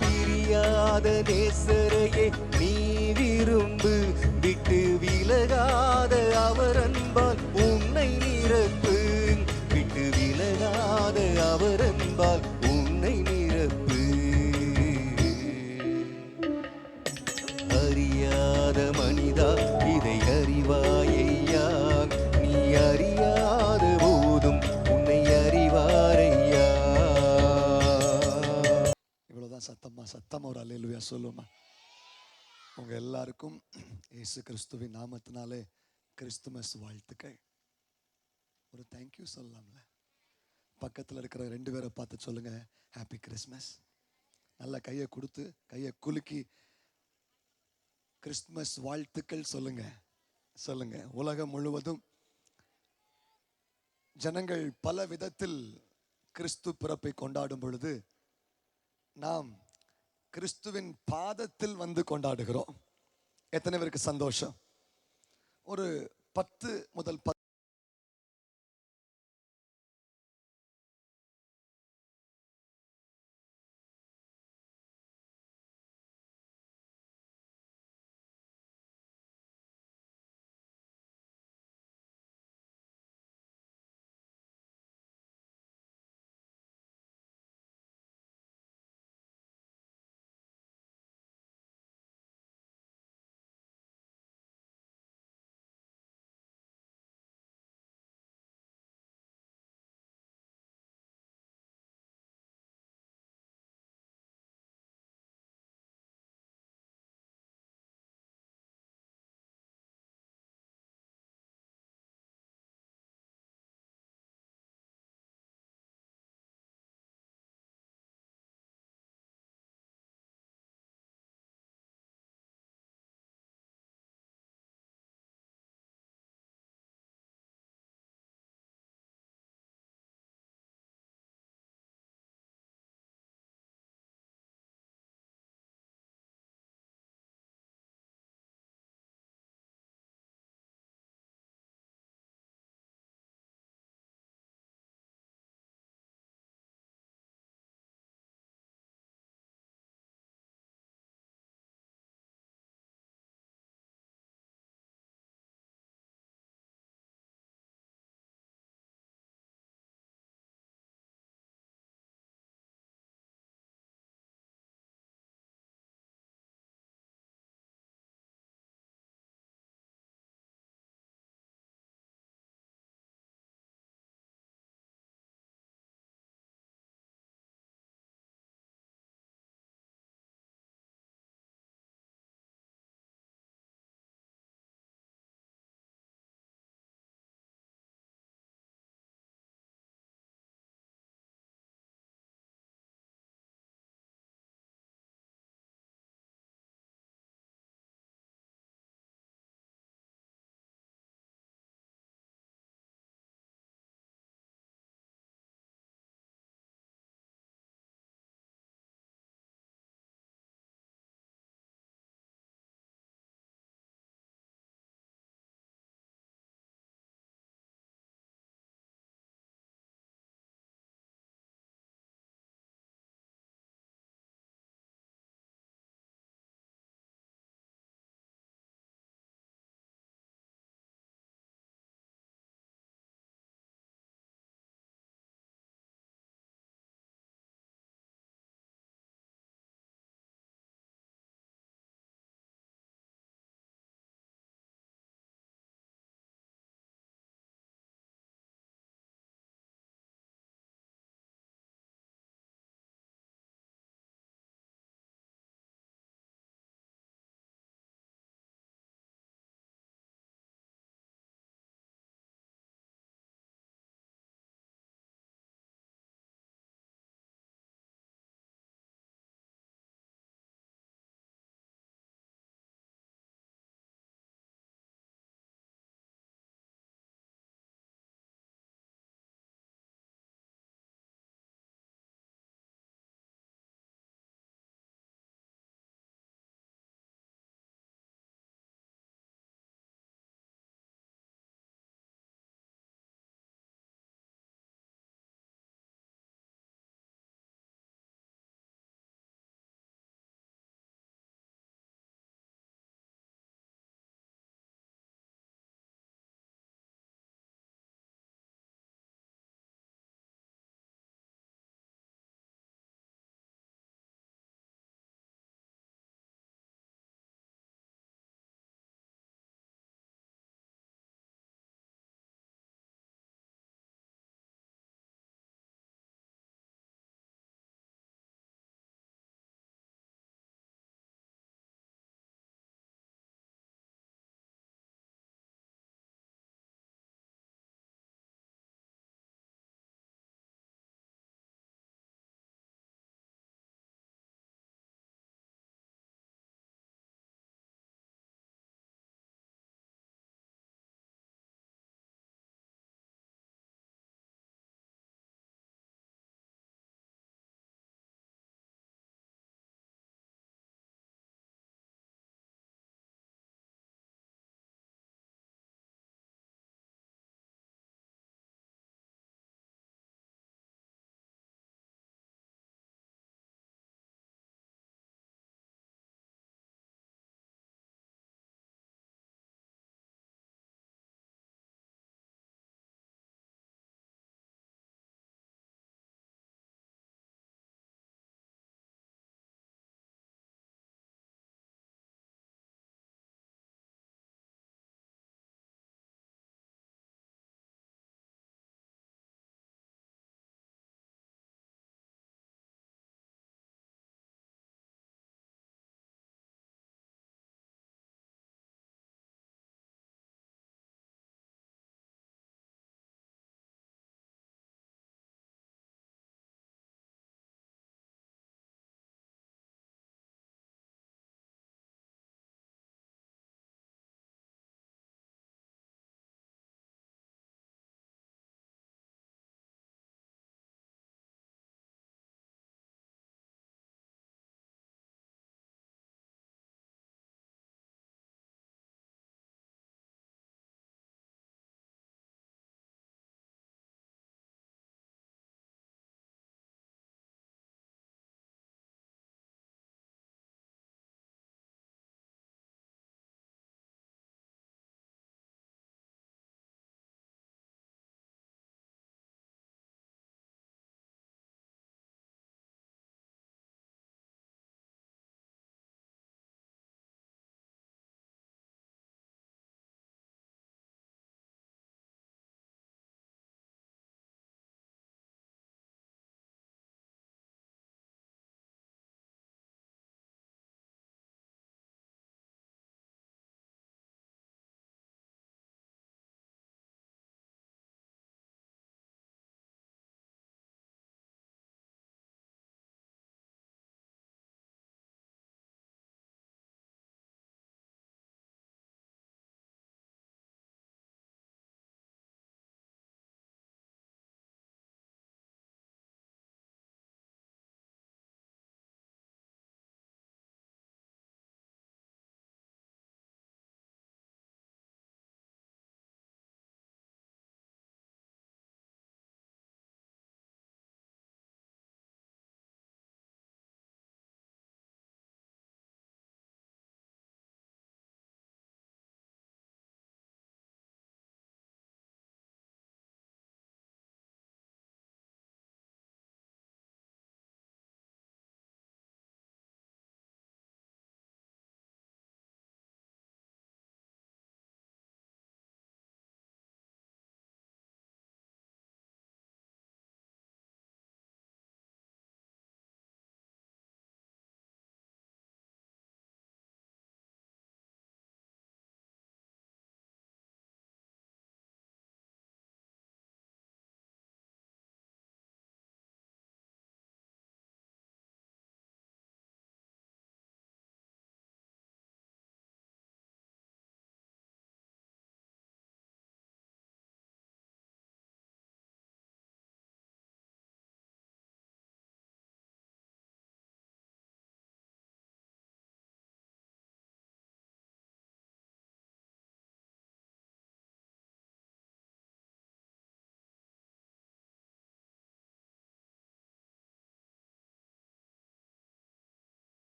பிரியாத நேசரையே நீ விரும்பு, விட்டு விலகாத அவர் அன்பால் உன்னை நிரப்பு. விட்டு விலகாத அவர் அன்பால் உன்னை நிரப்பு. அறியாத மனிதா இதை அறிவாயையா, நீ அறியாத போதும் உன்னை அறிவாரையா. இவ்வளவுதான் சத்தமா ஒரு அல்லேலூயா சொல்லுமா. உங்க எல்லாருக்கும் இயேசு கிறிஸ்துவின் நாமத்தினாலே கிறிஸ்துமஸ் வாழ்த்துக்கள். ஒரு தேங்க்யூ சொல்லலாம்ல. பக்கத்தில் இருக்கிற 2 பேரை பார்த்து சொல்லுங்க ஹாப்பி கிறிஸ்மஸ். நல்ல கையை கொடுத்து கையை குலுக்கி கிறிஸ்துமஸ் வாழ்த்துக்கள் சொல்லுங்க. சொல்லுங்க. உலகம் முழுவதும் ஜனங்கள் பல விதத்தில் கிறிஸ்து பிறப்பை கொண்டாடும் பொழுது நாம் கிறிஸ்துவின் பாதத்தில் வந்து கொண்டாடுகிறோம். எத்தனை பேருக்கு சந்தோஷம்? ஒரு 10 முதல்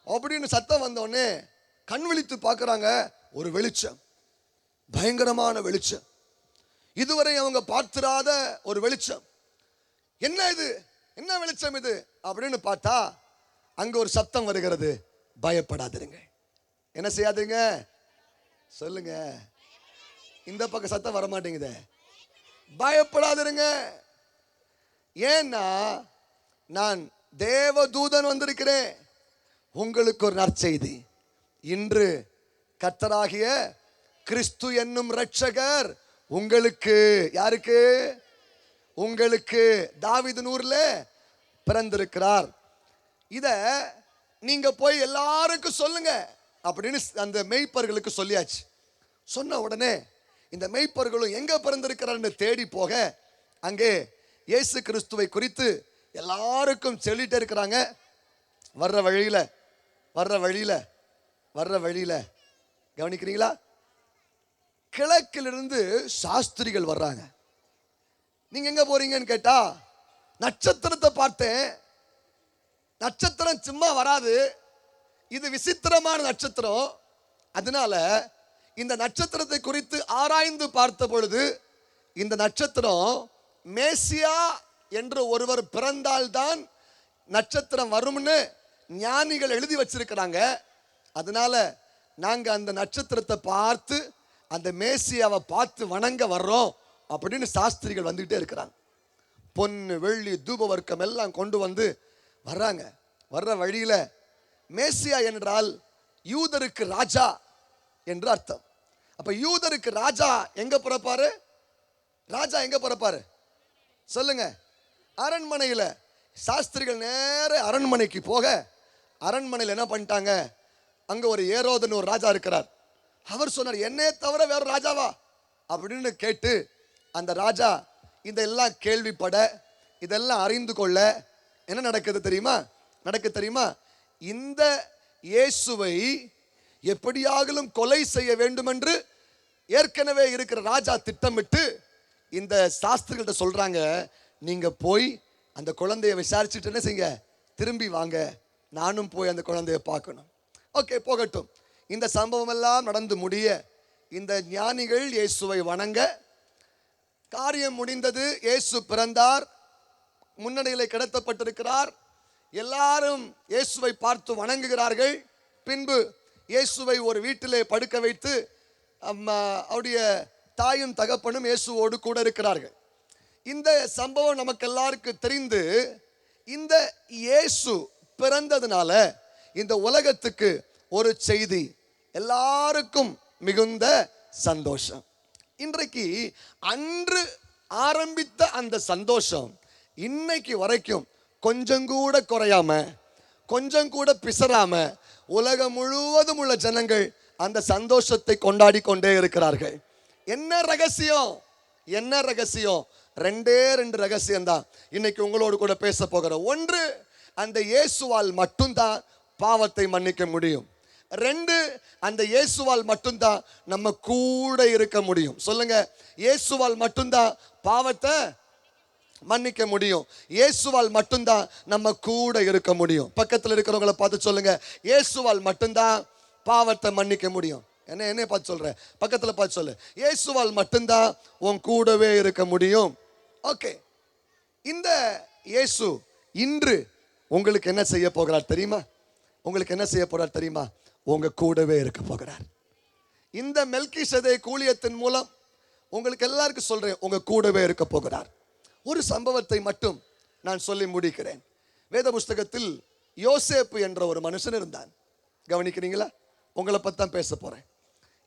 அப்படின்னு சத்தம் வந்தோடனே கண் விழித்து பார்க்குறாங்க. ஒரு வெளிச்சம், பயங்கரமான வெளிச்சம், இதுவரை அவங்க பார்த்திராத ஒரு வெளிச்சம். என்ன இது, என்ன வெளிச்சம் இது அப்படின்னு பார்த்தா அங்க ஒரு சத்தம் வருகிறது. பயப்படாதீங்க. என்ன செய்யாதீங்க சொல்லுங்க. இந்த பக்கம் சத்தம் வர மாட்டேங்குது. பயப்படாதீங்க. ஏன்னா நான் தேவதூதன் வந்திருக்கிறேன். உங்களுக்கு ஒரு நற்செய்தி. இன்று கர்த்தராகிய கிறிஸ்து என்னும் இரட்சகர் உங்களுக்கு, யாருக்கு? உங்களுக்கு தாவீது ஊர்ல பிறந்திருக்கிறார். இத நீங்க போய் எல்லாருக்கும் சொல்லுங்க அப்படின்னு அந்த மெய்ப்பர்களுக்கு சொல்லியாச்சு. சொன்ன உடனே இந்த மெய்ப்பர்களும் எங்க பிறந்திருக்கிறார்னு தேடி போக அங்கே இயேசு கிறிஸ்துவை குறித்து எல்லாருக்கும் சொல்லிட்டே இருக்கிறாங்க. வர்ற வழியில கவனிக்கிறீங்களா? கிழக்கிலிருந்து சாஸ்திரிகள் வர்றாங்க. நீங்க எங்க போறீங்கன்னு கேட்டா, நட்சத்திரத்தை பார்த்தேன். நட்சத்திரம் சும்மா வராது, இது விசித்திரமான நட்சத்திரம். அதனால இந்த நட்சத்திரத்தை குறித்து ஆராய்ந்து பார்த்த பொழுது இந்த நட்சத்திரம் மேசியா என்று ஒருவர் பிறந்தால்தான் நட்சத்திரம் வரும்னு ஞானிகள் எழுதி வச்சிருக்கிறாங்க. அதனால நாங்க அந்த நட்சத்திரத்தை பார்த்து அந்த மேசியாவை பார்த்து வணங்க வர்றோம் அப்படின்னு சாஸ்திரிகள் வந்துகிட்டே இருக்கிறாங்க. பொன்னு வெள்ளி தூப வர்க்கம் எல்லாம் கொண்டு வந்து வர்றாங்க. வர்ற வழியில மேசியா என்றால் யூதருக்கு ராஜா என்று அர்த்தம். அப்ப யூதருக்கு ராஜா எங்க பிறப்பாரு? ராஜா எங்க பிறப்பாரு சொல்லுங்க? அரண்மனையில. சாஸ்திரிகள் நேர அரண்மனைக்கு போக அரண்மனையில் என்ன பண்ணிட்டாங்க, அங்க ஒரு ஏரோதுன்னு ஒரு ராஜா இருக்கிறார். அவர் சொன்னார், என்னையே தவிர வேற ராஜாவா அப்படின்னு கேட்டு அந்த ராஜா இதெல்லாம் கேள்விப்பட, இதெல்லாம் அறிந்து கொள்ள என்ன நடக்குது தெரியுமா? இந்த இயேசுவை எப்படியாகலும் கொலை செய்ய வேண்டும் என்று ஏற்கனவே இருக்கிற ராஜா திட்டமிட்டு இந்த சாஸ்திரிகள்கிட்ட சொல்றாங்க, நீங்க போய் அந்த குழந்தையை விசாரிச்சுட்டு என்ன செய்யுங்க, திரும்பி வாங்க, நானும் போய் அந்த குழந்தையை பார்க்கணும். ஓகே, போகட்டும். இந்த சம்பவம் எல்லாம் நடந்து முடிய இந்த ஞானிகள் இயேசுவை வணங்க, காரியம் முடிந்தது. இயேசு பிறந்தார், முன்னணியில் கிடத்தப்பட்டிருக்கிறார். எல்லாரும் இயேசுவை பார்த்து வணங்குகிறார்கள். பின்பு இயேசுவை ஒரு வீட்டிலே படுக்க வைத்து அவருடைய தாயும் தகப்பனும் இயேசுவோடு கூட இருக்கிறார்கள். இந்த சம்பவம் நமக்கு எல்லாருக்கும் தெரிந்து, இந்த இயேசு பிறந்ததுனால இந்த உலகத்துக்கு ஒரு செய்தி, எல்லாருக்கும் மிகுந்த சந்தோஷம். இன்றைக்கு அன்று ஆரம்பித்த அந்த சந்தோஷம் இன்னைக்கு வரைக்கும் கொஞ்சம் கூட குறையாம, கொஞ்சம் கூட பிசறாம உலகம் முழுவதும் உள்ள ஜனங்கள் அந்த சந்தோஷத்தை கொண்டாடி கொண்டே இருக்கிறார்கள். என்ன ரகசியம்? ரெண்டே ரகசியம் தான் இன்னைக்கு உங்களோடு கூட பேச போகிறோம். ஒன்று, அந்த இயேசுவால் மட்டும்தான் பாவத்தை மன்னிக்க முடியும். ரெண்டு, அந்த இயேசுவால் மட்டும்தான் நம்ம கூட இருக்க முடியும். சொல்லுங்க, இயேசுவால் மட்டும்தான் பாவத்தை மன்னிக்க முடியும். இயேசுவால் மட்டும்தான் நம்ம கூட இருக்க முடியும். பக்கத்தில் இருக்கிறவங்களை பார்த்து சொல்லுங்க, இயேசுவால் மட்டும்தான் பாவத்தை மன்னிக்க முடியும். என்ன பார்த்து சொல்றேன், பக்கத்தில் பார்த்து சொல்லு, இயேசுவால் மட்டும்தான் உன் கூடவே இருக்க முடியும். ஓகே, இந்த இயேசு இன்று உங்களுக்கு என்ன செய்ய போகிறார் தெரியுமா? உங்க கூடவே இருக்க போகிறார். இந்த மெல்கிசேதேக் ஊழியத்தின் மூலம் உங்களுக்கு எல்லாருக்கும் சொல்றேன், உங்க கூடவே இருக்க போகிறார். ஒரு சம்பவத்தை மட்டும் நான் சொல்லி முடிக்கிறேன். வேத புஸ்தகத்தில் யோசேப்பு என்ற ஒரு மனுஷன் இருந்தான். கவனிக்கிறீங்களா? உங்களை பத்தி தான் பேச போறேன்.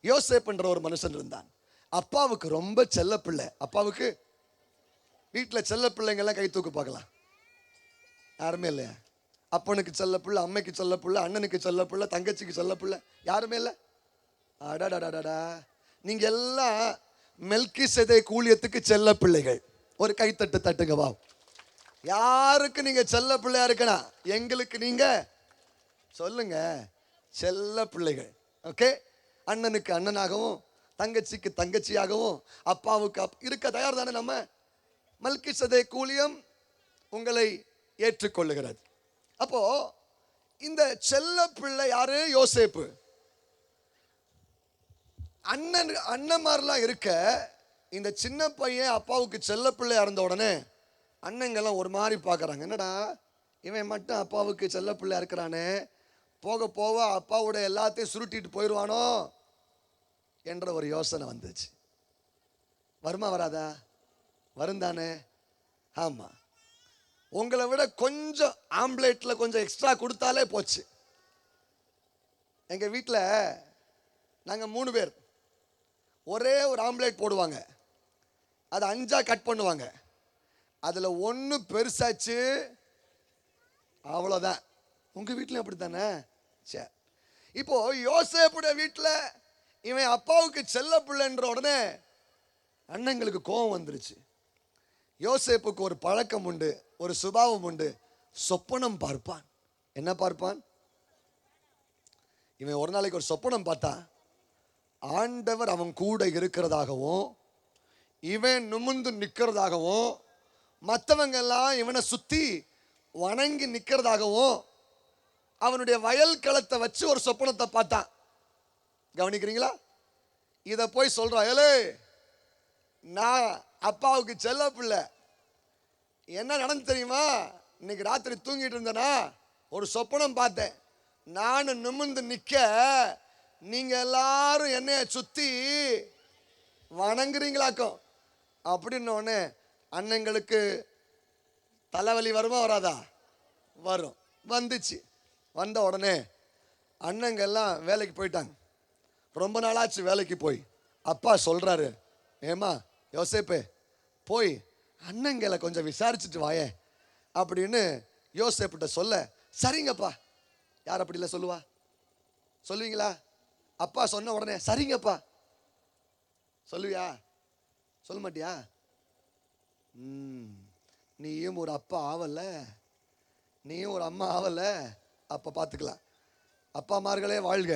யோசேப்பு என்ற ஒரு மனுஷன் இருந்தான். அப்பாவுக்கு ரொம்ப செல்ல பிள்ளை. அப்பாவுக்கு வீட்டில் செல்ல பிள்ளைங்கெல்லாம் கை தூக்கு பார்க்கலாம். யாருமே இல்லையா? அப்பனுக்கு செல்ல பிள்ளை, அம்மைக்கு செல்ல பிள்ளை, அண்ணனுக்கு செல்ல பிள்ளை, தங்கச்சிக்கு செல்ல பிள்ளை, யாருமே இல்லை. அடாடாடாடா, நீங்க எல்லாம் மெல்கிசேதேக் ஊழியத்துக்கு செல்ல பிள்ளைகள். ஒரு கைத்தட்டு தட்டுங்க வா. யாருக்கு நீங்க செல்ல பிள்ளையா இருக்கணும்? எங்களுக்கு நீங்க சொல்லுங்க, செல்ல பிள்ளைகள். ஓகே, அண்ணனுக்கு அண்ணனாகவும் தங்கச்சிக்கு தங்கச்சியாகவும் அப்பாவுக்கு இருக்க தயார் தானே? நம்ம மெல்கிசேதேக் ஊழியம் உங்களை ஏற்றுக்கொள்ளுகிறது. அப்போ இந்த செல்ல பிள்ளை யாரு? யோசேப்பு. அண்ணன்மாரெல்லாம் இருக்க இந்த சின்ன பையன் அப்பாவுக்கு செல்ல பிள்ளை இருந்த உடனே அண்ணங்கெல்லாம் ஒரு மாதிரி பார்க்குறாங்க. என்னடா இவன் மட்டும் அப்பாவுக்கு செல்ல பிள்ளை இருக்கிறானே, போக போக அப்பாவோட எல்லாத்தையும் சுருட்டிட்டு போயிடுவானோ என்ற ஒரு யோசனை வந்துச்சு. வருமா வராதா? வருந்தானே? ஆமாம். உங்களை விட கொஞ்சம் ஆம்லேட்டில் கொஞ்சம் எக்ஸ்ட்ரா கொடுத்தாலே போச்சு. எங்கள் வீட்டில் நாங்கள் 3 பேர், ஒரே ஒரு ஆம்லேட் போடுவாங்க, அதை 5ஆ கட் பண்ணுவாங்க. அதில் 1 பெருசாச்சு, அவ்வளோதான். உங்கள் வீட்டில் அப்படி தானே? சரி, இப்போ யோசேப்புடைய வீட்டில் இவன் அப்பாவுக்கு செல்ல பிள்ளைன்ற உடனே அண்ணங்களுக்கு கோபம் வந்துருச்சு. யோசேப்புக்கு ஒரு பழக்கம் உண்டு, ஒரு சுபாவம் உண்டு, சொப்பனம் பார்ப்பான். என்ன பார்ப்பான்? இவன் ஒரு நாளைக்கு ஒரு சொப்பனம் பார்த்தா ஆண்டவர் அவன் கூட இருக்கிறதாகவும், இவன் நிமிர்ந்து நிற்கிறதாகவும், மற்றவங்க எல்லாம் இவனை சுற்றி வணங்கி நிற்கிறதாகவும் அவனுடைய வயல் களத்தை வச்சு ஒரு சொப்பனத்தை பார்த்தான். கவனிக்கிறீங்களா? இதை போய் சொல்றான், ஏலே நான் அப்பாவுக்கு செல்ல பிள்ளை, என்ன நடந்து தெரியுமா? இன்னைக்கு ராத்திரி தூங்கிட்டு இருந்தேனா ஒரு சொப்பனம் பார்த்தேன், நான் நிமிர்ந்து நிற்க நீங்க எல்லாரும் என்னைய சுத்தி வணங்குறீங்களாக்கும் அப்படின்னோடனே அண்ணங்களுக்கு தலைவலி வருமா வராதா? வரும். வந்துச்சு. வந்த உடனே அண்ணங்கெல்லாம் வேலைக்கு போயிட்டாங்க. ரொம்ப நாளாச்சு வேலைக்கு போய். அப்பா சொல்றாரு, ஏமா யோசேப்பே போய் அண்ணங்களை கொஞ்சம் விசாரிச்சுட்டு வாயே அப்படின்னு யோசேப்பிட்ட சொல்ல, சரிங்கப்பா. யார் அப்படி இல்லை சொல்லுவா? சொல்லுவீங்களா? அப்பா சொன்ன உடனே சரிங்கப்பா சொல்லுவியா? சொல்ல மாட்டியா? நீயும் ஒரு அப்பா ஆவல, நீயும் ஒரு அம்மா ஆவல, அப்போ பார்த்துக்கலாம். அப்பாமார்களே வாழ்க.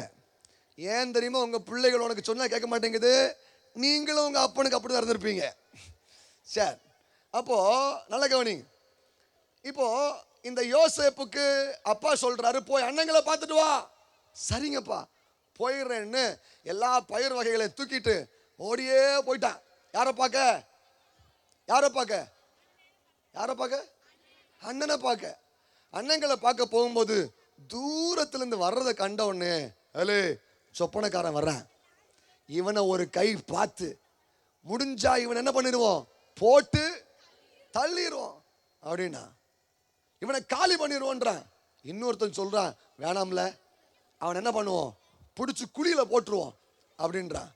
ஏன் தெரியுமா? உங்கள் பிள்ளைகள் உனக்கு சொன்னால் கேட்க மாட்டேங்குது, நீங்களும் உங்கள் அப்பனுக்கு அப்படி தான் இருந்திருப்பீங்க. சரி, அப்போது நல்ல கவனிங்க. இப்போது இந்த யோசேப்புக்கு அப்பா சொல்கிறாரு, போய் அண்ணங்களை பார்த்துட்டு வா. சரிங்கப்பா போயிடுறேன்னு எல்லா பயிர் வகைகளையும் தூக்கிட்டு ஓடியே போயிட்டான். யாரை பார்க்க? யாரை பார்க்க? யாரை பார்க்க? அண்ணனை பார்க்க. அண்ணங்களை பார்க்க போகும்போது தூரத்துலேருந்து வர்றதை கண்ட உடனே, அலே சொப்பனக்காரன் வர்றான், இவனை ஒரு கை பார்த்து முடிஞ்சா இவன் என்ன பண்ணிடுவோம்? போட்டு தள்ளிடுவோம் அப்படின்னா, இவனை காலி பண்ணிடுவோன்றான். இன்னொருத்தன் சொல்றான், வேணாம்ல அவன் என்ன பண்ணுவோம்? பிடிச்சி குழியில போட்டுருவோம் அப்படின்றான்.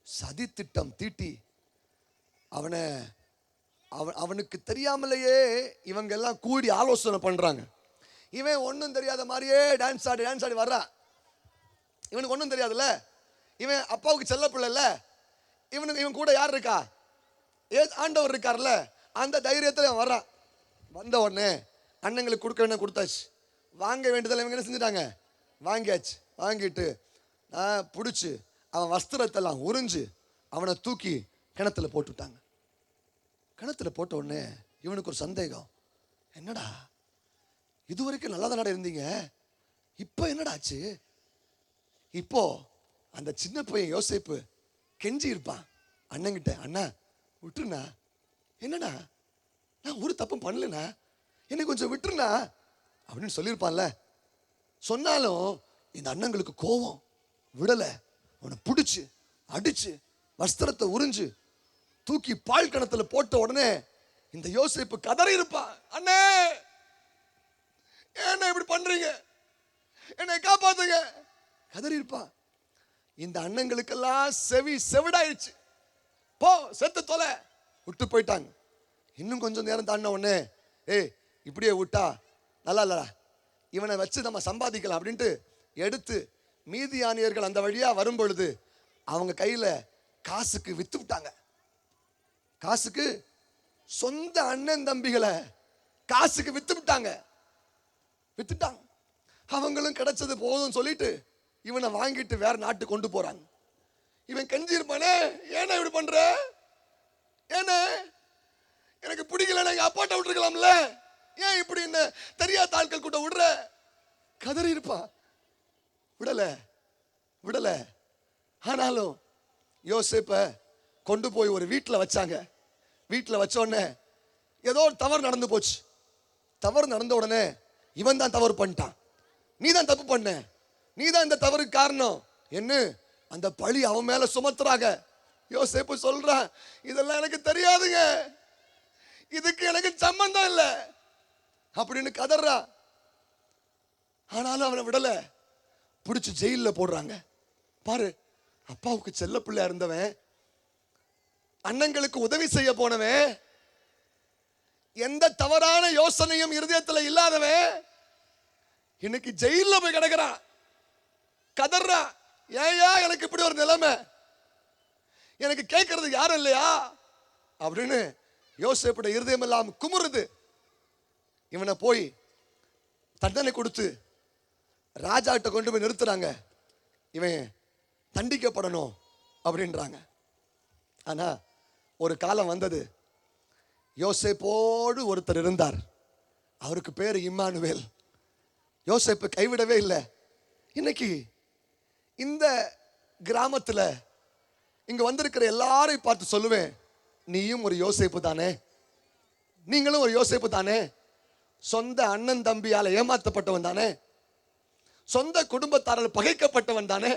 சதி திட்டம் தீட்டி அவனுக்கு தெரியாமலேயே இவங்க எல்லாம் கூடி ஆலோசனை பண்றாங்க. இவன் ஒன்றும் தெரியாத மாதிரியே டான்ஸ் ஆடி வர்றான். இவனுக்கு ஒன்றும் தெரியாதுல்ல, இவன் அப்பாவுக்கு செல்ல பிள்ளைல, இவன் கூட யார் இருக்கா? ஆண்டவர் இருக்கார்ல, அந்த தைரியத்தில் அவன் வர்றான். வந்த உடனே அண்ணங்களுக்கு கொடுக்க வேண்டிய கொடுத்தாச்சு, வாங்க வேண்டியதில் இவங்க என்ன செஞ்சுட்டாங்க? வாங்கியாச்சு. வாங்கிட்டு பிடிச்சி அவன் வஸ்திரத்தெல்லாம் உறிஞ்சு அவனை தூக்கி கிணத்துல போட்டுவிட்டாங்க. கிணத்துல போட்ட உடனே இவனுக்கு ஒரு சந்தேகம், என்னடா இது வரைக்கும் நல்லா தானடா இருந்தீங்க, இப்போ என்னடா ஆச்சு? இப்போ அந்த சின்ன பையன் யோசேப்பு கெஞ்சி இருப்பான் அண்ணங்கிட்ட, அண்ணா விட்டுருண்ணா, என்னண்ணா நான் ஒரு தப்பும் பண்ணலண்ணா, என்னை கொஞ்சம் விட்டுருண்ணா அப்படின்னு சொல்லியிருப்பான்ல. சொன்னாலும் இந்த அண்ணங்களுக்கு கோபம் விடலை. அவனை பிடிச்சி அடிச்சு வஸ்திரத்தை உறிஞ்சு தூக்கி பால் கிணத்துல போட்ட உடனே இந்த யோசேப்பு கதறி இருப்பான், அண்ணே என்ன இப்படி பண்றீங்க, என்னை காப்பாத்துங்க, கதறி இருப்பான். இந்த அண்ணங்களுக்கெல்லாம் செவிடாயிடுச்சு. போ செத்து தொலை விட்டு போயிட்டாங்க. இன்னும் கொஞ்சம் நேரம் தாண்டின உடனே, ஏய் இப்படியே விட்டா நல்லா இல்லடா, இவனை வச்சு நம்ம சம்பாதிக்கலாம் அப்படின்ட்டு எடுத்து மீதியானியர்கள் அந்த வழியா வரும் பொழுது அவங்க கையில காசுக்கு வித்து விட்டாங்க. காசுக்கு சொந்த அண்ணன் தம்பிகளை காசுக்கு வித்துட்டாங்க. அவங்களும் கிடைச்சது போதும் சொல்லிட்டு இவனை வாங்கிட்டு வேற நாட்டுக்கு கொண்டு போறாங்க. இவன் கெஞ்சி இருப்பானே, ஏன்னா இப்படி பண்ற, ஏன்னா எனக்கு பிடிக்கல, எங்க அப்பாட்ட விட்டுருக்கலாம்ல, ஏன் இப்படி என்ன தெரியாத ஆட்கள் கூட விடுற, கதறி இருப்பான். விடல விடல. ஆனாலும் யோசேப்ப கொண்டு போய் ஒரு வீட்டில் வச்சாங்க. வீட்டில் வச்ச உடனே ஏதோ ஒரு தவறு நடந்து போச்சு. தவறு நடந்த உடனே இவன் தான் தவறு பண்ணிட்டான், நீ தான் தப்பு பண்ண, நீ தான் இந்த தவறுக்கு காரணம் என்ன அந்த பழி அவன் மேல சுமத்துறாங்க. யோசேப்பு சொல்றான், இதெல்லாம் எனக்கு தெரியாதுங்க, இதுக்கு எனக்கு சம்பந்தம் இல்லை அப்படின்னு கதறான். ஆனாலும் அவனை விடல, பிடிச்சு ஜெயில போடுறாங்க. பாரு, அப்பாவுக்கு செல்ல பிள்ளையா இருந்தவன், அண்ணங்களுக்கு உதவி செய்ய போனவன், எந்த தவறான யோசனையும் இருதயத்தில் இல்லாதவன் இன்னைக்கு ஜெயில போய் கிடக்கிறான், கதறான். ஏயா எனக்கு இப்படி ஒரு நிலைமை, எனக்கு கேட்கறது யாரும் இல்லையா அப்படின்னு யோசேப்புடைய இருதயம் எல்லாம் குமுறுது. இவனை போய் தண்டனை கொடுத்து ராஜா கிட்ட கொண்டு போய் நிறுத்துறாங்க. இவன் தண்டிக்கப்படணும் அப்படின்றாங்க. ஆனா ஒரு காலம் வந்தது, யோசேப்போடு ஒருத்தர் இருந்தார். அவருக்கு பேர் இம்மானுவேல். யோசேப்பு கைவிடவே இல்லை. இன்னைக்கு இந்த கிராமத்தில் இங்க வந்திருக்கிற எல்லாரையும் பார்த்து சொல்லுவேன், நீயும் ஒரு யோசேப்பு தானே, நீங்களும் ஒரு யோசேப்பு தானே. சொந்த அண்ணன் தம்பியால் ஏமாற்றப்பட்டவன் தானே, சொந்த குடும்பத்தாரால் பகைக்கப்பட்டவன் தானே.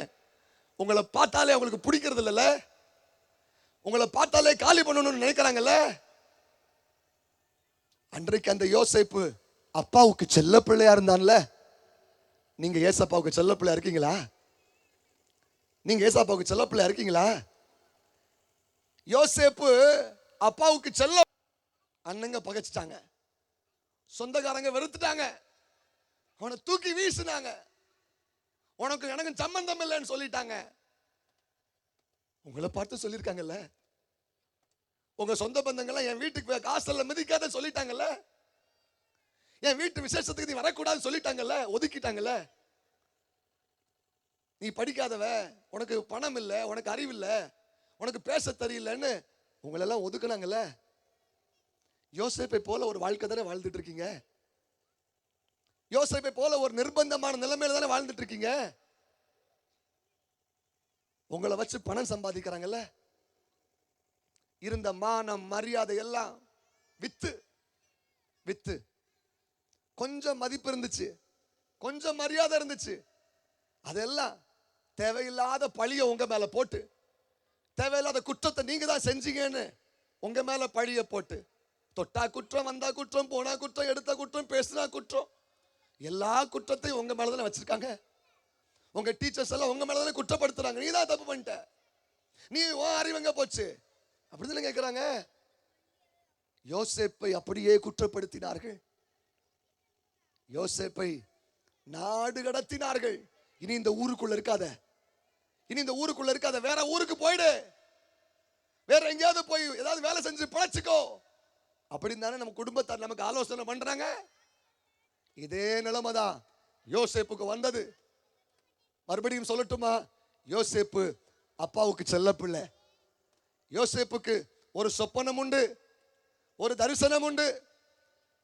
உங்களை பார்த்தாலே அவங்களுக்கு பிடிக்கிறது இல்லைல்ல, உங்களை பார்த்தாலே காலி பண்ணணும்னு நினைக்கிறாங்கல்ல. அன்றைக்கு அந்த யோசேப்பு அப்பாவுக்கு செல்ல பிள்ளையா இருந்தான்ல. நீங்க ஏசப்பாவுக்கு செல்ல பிள்ளையா இருக்கீங்களா? நீங்க ஏசப்பாவுக்கு செல்ல பிள்ளையா இருக்கீங்களா? யோசேப்பு அப்பாவுக்கு செல்ல, அண்ணங்க பகைச்சிட்டாங்க, சொந்தக்காரங்க வெறுத்துட்டாங்க, அவனை தூக்கி வீசினாங்க, உனக்கு எனக்கு சம்பந்தம் இல்லைன்னு சொல்லிட்டாங்க. உங்களை பார்த்து சொல்லியிருக்காங்கல்ல, உங்க சொந்த பந்தங்கள்லாம் என் வீட்டுக்கு காசல்ல மிதிக்காத சொல்லிட்டாங்கல்ல, என் வீட்டு விசேஷத்துக்கு நீ வரக்கூடாதுன்னு சொல்லிட்டாங்கல்ல, ஒதுக்கிட்டாங்கல்ல. நீ படிக்காதவ, உனக்கு பணம் இல்லை, உனக்கு அறிவு இல்லை, உனக்கு பேச தெரியலன்னு உங்களெல்லாம் ஒதுக்குனாங்கல்ல. யோசேப்பை போல ஒரு வாழ்க்கை தானே வாழ்ந்துட்டு இருக்கீங்க. யோசேப்பை போல ஒரு நிர்பந்தமான நிலைமையில தானே வாழ்ந்துட்டு இருக்கீங்க. உங்களை வச்சு பணம் சம்பாதிக்கிறாங்கல்ல. இருந்த மானம் மரியாதை எல்லாம் வித்து வித்து, கொஞ்சம் மதிப்பு இருந்துச்சு, கொஞ்சம் மரியாதை இருந்துச்சு, அதெல்லாம் தேவையில்லாத பழிய உங்க மேல போட்டு, தேவையில்லாத குற்றத்தை நீங்க தான் செஞ்சீங்கன்னு உங்க மேல பழிய போட்டு, தொட்டா குற்றம், வந்தா குற்றம், போனா குற்றம், எடுத்த குற்றம், பேசினா குற்றம், எல்லா குற்றத்தையும் உங்க மேலதானே வச்சிருக்காங்க. உங்க டீச்சர்ஸ் எல்லாம் உங்க மேலதானே குற்றப்படுத்துறாங்க. நீ தான் தப்பு பண்ணிட்ட, நீ உன் அறிவங்க போச்சு அப்படிதானே கேட்கிறாங்க. யோசேப்பை அப்படியே குற்றப்படுத்தினார்கள். யோசேப்பை நாடு கடத்தினார்கள். இனி இந்த ஊருக்குள்ள இருக்காத, இனி இந்த ஊருக்குள்ள இருக்காத, வேற ஊருக்கு போயிடு, வேற எங்கேயாவது போய் ஏதாவது வேலை செஞ்சு பிழைச்சுக்கோ அப்படின்னு தானே நம்ம குடும்பத்தார் நமக்கு ஆலோசனை பண்றாங்க. இதே நிலைமை தான் யோசேப்புக்கு வந்தது. மறுபடியும் சொல்லட்டுமா, யோசேப்பு அப்பாவுக்கு செல்ல பிள்ளை. யோசேப்புக்கு ஒரு சொப்பனம் உண்டு, ஒரு தரிசனம் உண்டு.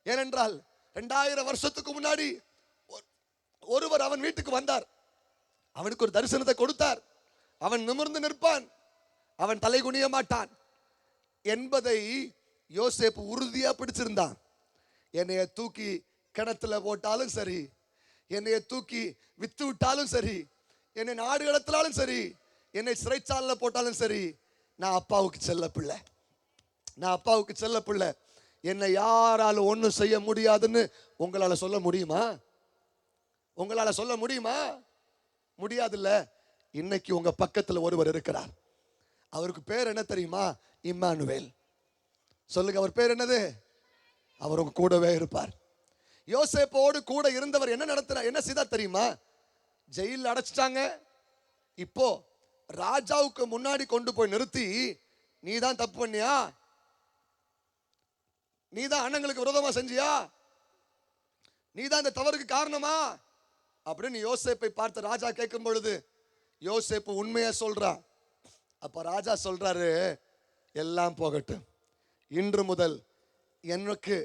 ஏனென்றால் 2000 வருஷத்துக்கு முன்னாடி ஒருவர் அவன் வீட்டுக்கு வந்தார், அவனுக்கு ஒரு தரிசனத்தை கொடுத்தார். அவன் நிமிர்ந்து நிற்பான், அவன் தலை குனிய மாட்டான் என்பதை யோசேப்பு உறுதியா பிடிச்சிருந்தான். என்னைய தூக்கி கிணத்துல போட்டாலும் சரி, என்னைய தூக்கி வித்து விட்டாலும் சரி, என்னை நாடு கடத்தினாலும் சரி, என்னை சிறைச்சாலையில போட்டாலும் சரி, நான் அப்பாவுக்கு செல்ல பிள்ளை, நான் அப்பாவுக்கு செல்ல பிள்ளை. என்னை யாராலும் ஒன்றும் செய்ய முடியாதுன்னு உங்களால சொல்ல முடியுமா? உங்களால சொல்ல முடியுமா? முடியாதுல்ல. இன்னைக்கு உங்க பக்கத்தில் ஒருவர் இருக்கிறார். அவருக்கு பேர் என்ன தெரியுமா? இம்மானுவேல். சொல்லுங்க, அவர் பேர் என்னது? அவர் உங்க கூடவே இருப்பார். யோசேப்போடு கூட இருந்தவர் என்ன நடத்தினார், என்ன செய்தார் தெரியுமா? ஜெயிலில் அடைச்சிட்டாங்க. இப்போ ராஜாவுக்கு முன்னாடி கொண்டு போய் நிறுத்தி, நீ தான் தப்பு பண்ணியா, நீ தான் அண்ணங்களுக்கு விரோதமா செஞ்சியா, நீ தான் இந்த தவறுக்கு காரணமா அப்படின்னு யோசேப்பை பார்த்து ராஜா கேட்கும் பொழுது யோசேப்பு உண்மையா சொல்றான். அப்ப ராஜா சொல்றாரு, எல்லாம் போகட்டும், இன்று முதல் எனக்கு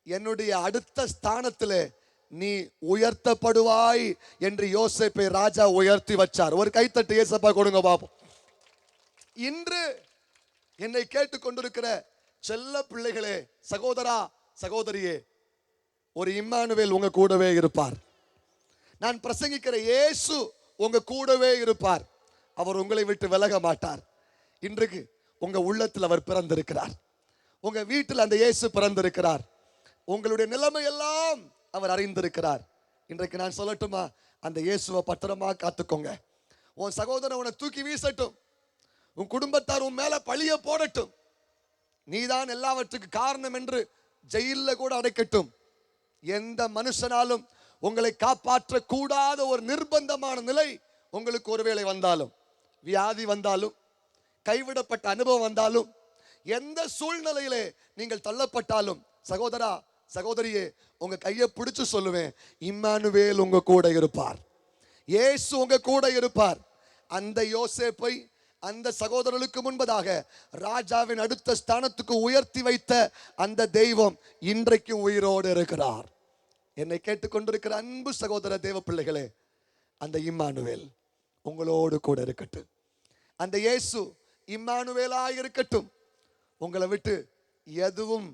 என்னுடைய அடுத்த ஸ்தானத்தில் நீ உயர்த்தப்படுவாய் என்று யோசேப்பை ராஜா உயர்த்தி வச்சார். ஒரு கைத்தட்டு ஏசப்பா கொடுங்க பாப்போம். இன்று என்னை கேட்டுக்கொண்டிருக்கிற செல்ல பிள்ளைகளே, சகோதரா சகோதரியே, ஒரு இம்மானுவேல் உங்க கூடவே இருப்பார். நான் பிரசங்கிக்கிற இயேசு உங்க கூடவே இருப்பார். அவர் உங்களை விட்டு விலக மாட்டார். இன்றைக்கு உங்க உள்ளத்தில் அவர் பிறந்திருக்கிறார். உங்க வீட்டில் அந்த இயேசு பிறந்திருக்கிறார். உங்களுடைய நிலைமை எல்லாம் அவர் அறிந்திருக்கிறார். இன்றைக்கு நான் சொல்லட்டுமா, அந்த இயேசுவை பத்திரமா காத்துக்கோங்க. உன் சகோதரன் உன்னை தூக்கி வீசட்டும், உன் குடும்பத்தார் உன் மேல பழிய போடட்டும், நீதான் எல்லாவற்றுக்கு காரணம் என்று ஜெயிலில் கூட அடைக்கட்டும், எந்த மனுஷனாலும் உங்களை காப்பாற்ற கூடாத ஒரு நிர்பந்தமான நிலை உங்களுக்கு ஒருவேளை வந்தாலும், வியாதி வந்தாலும், கைவிடப்பட்ட அனுபவம் வந்தாலும், எந்த சூழ்நிலையிலே நீங்கள் தள்ளப்பட்டாலும், சகோதரா சகோதரியே, உங்க கையை பிடிச்சு சொல்லுவேன், இம்மானுவேல் உங்க கூட இருப்பார். இயேசு உங்க கூட இருப்பார். அந்த யோசேப்பை அந்த சகோதரர்களுக்கு முன்பதாக ராஜாவின் அடுத்த ஸ்தானத்துக்கு உயர்த்தி வைத்த அந்த தெய்வம் இன்றைக்கும் உயிரோடு இருக்கிறார். என்னை கேட்டுக்கொண்டிருக்கிற அன்பு சகோதர தேவ பிள்ளைகளே, அந்த இம்மானுவேல் உங்களோடு கூட இருக்கட்டும். அந்த இயேசு இம்மானுவேலாய் இருக்கட்டும். உங்களை விட்டு எதுவும்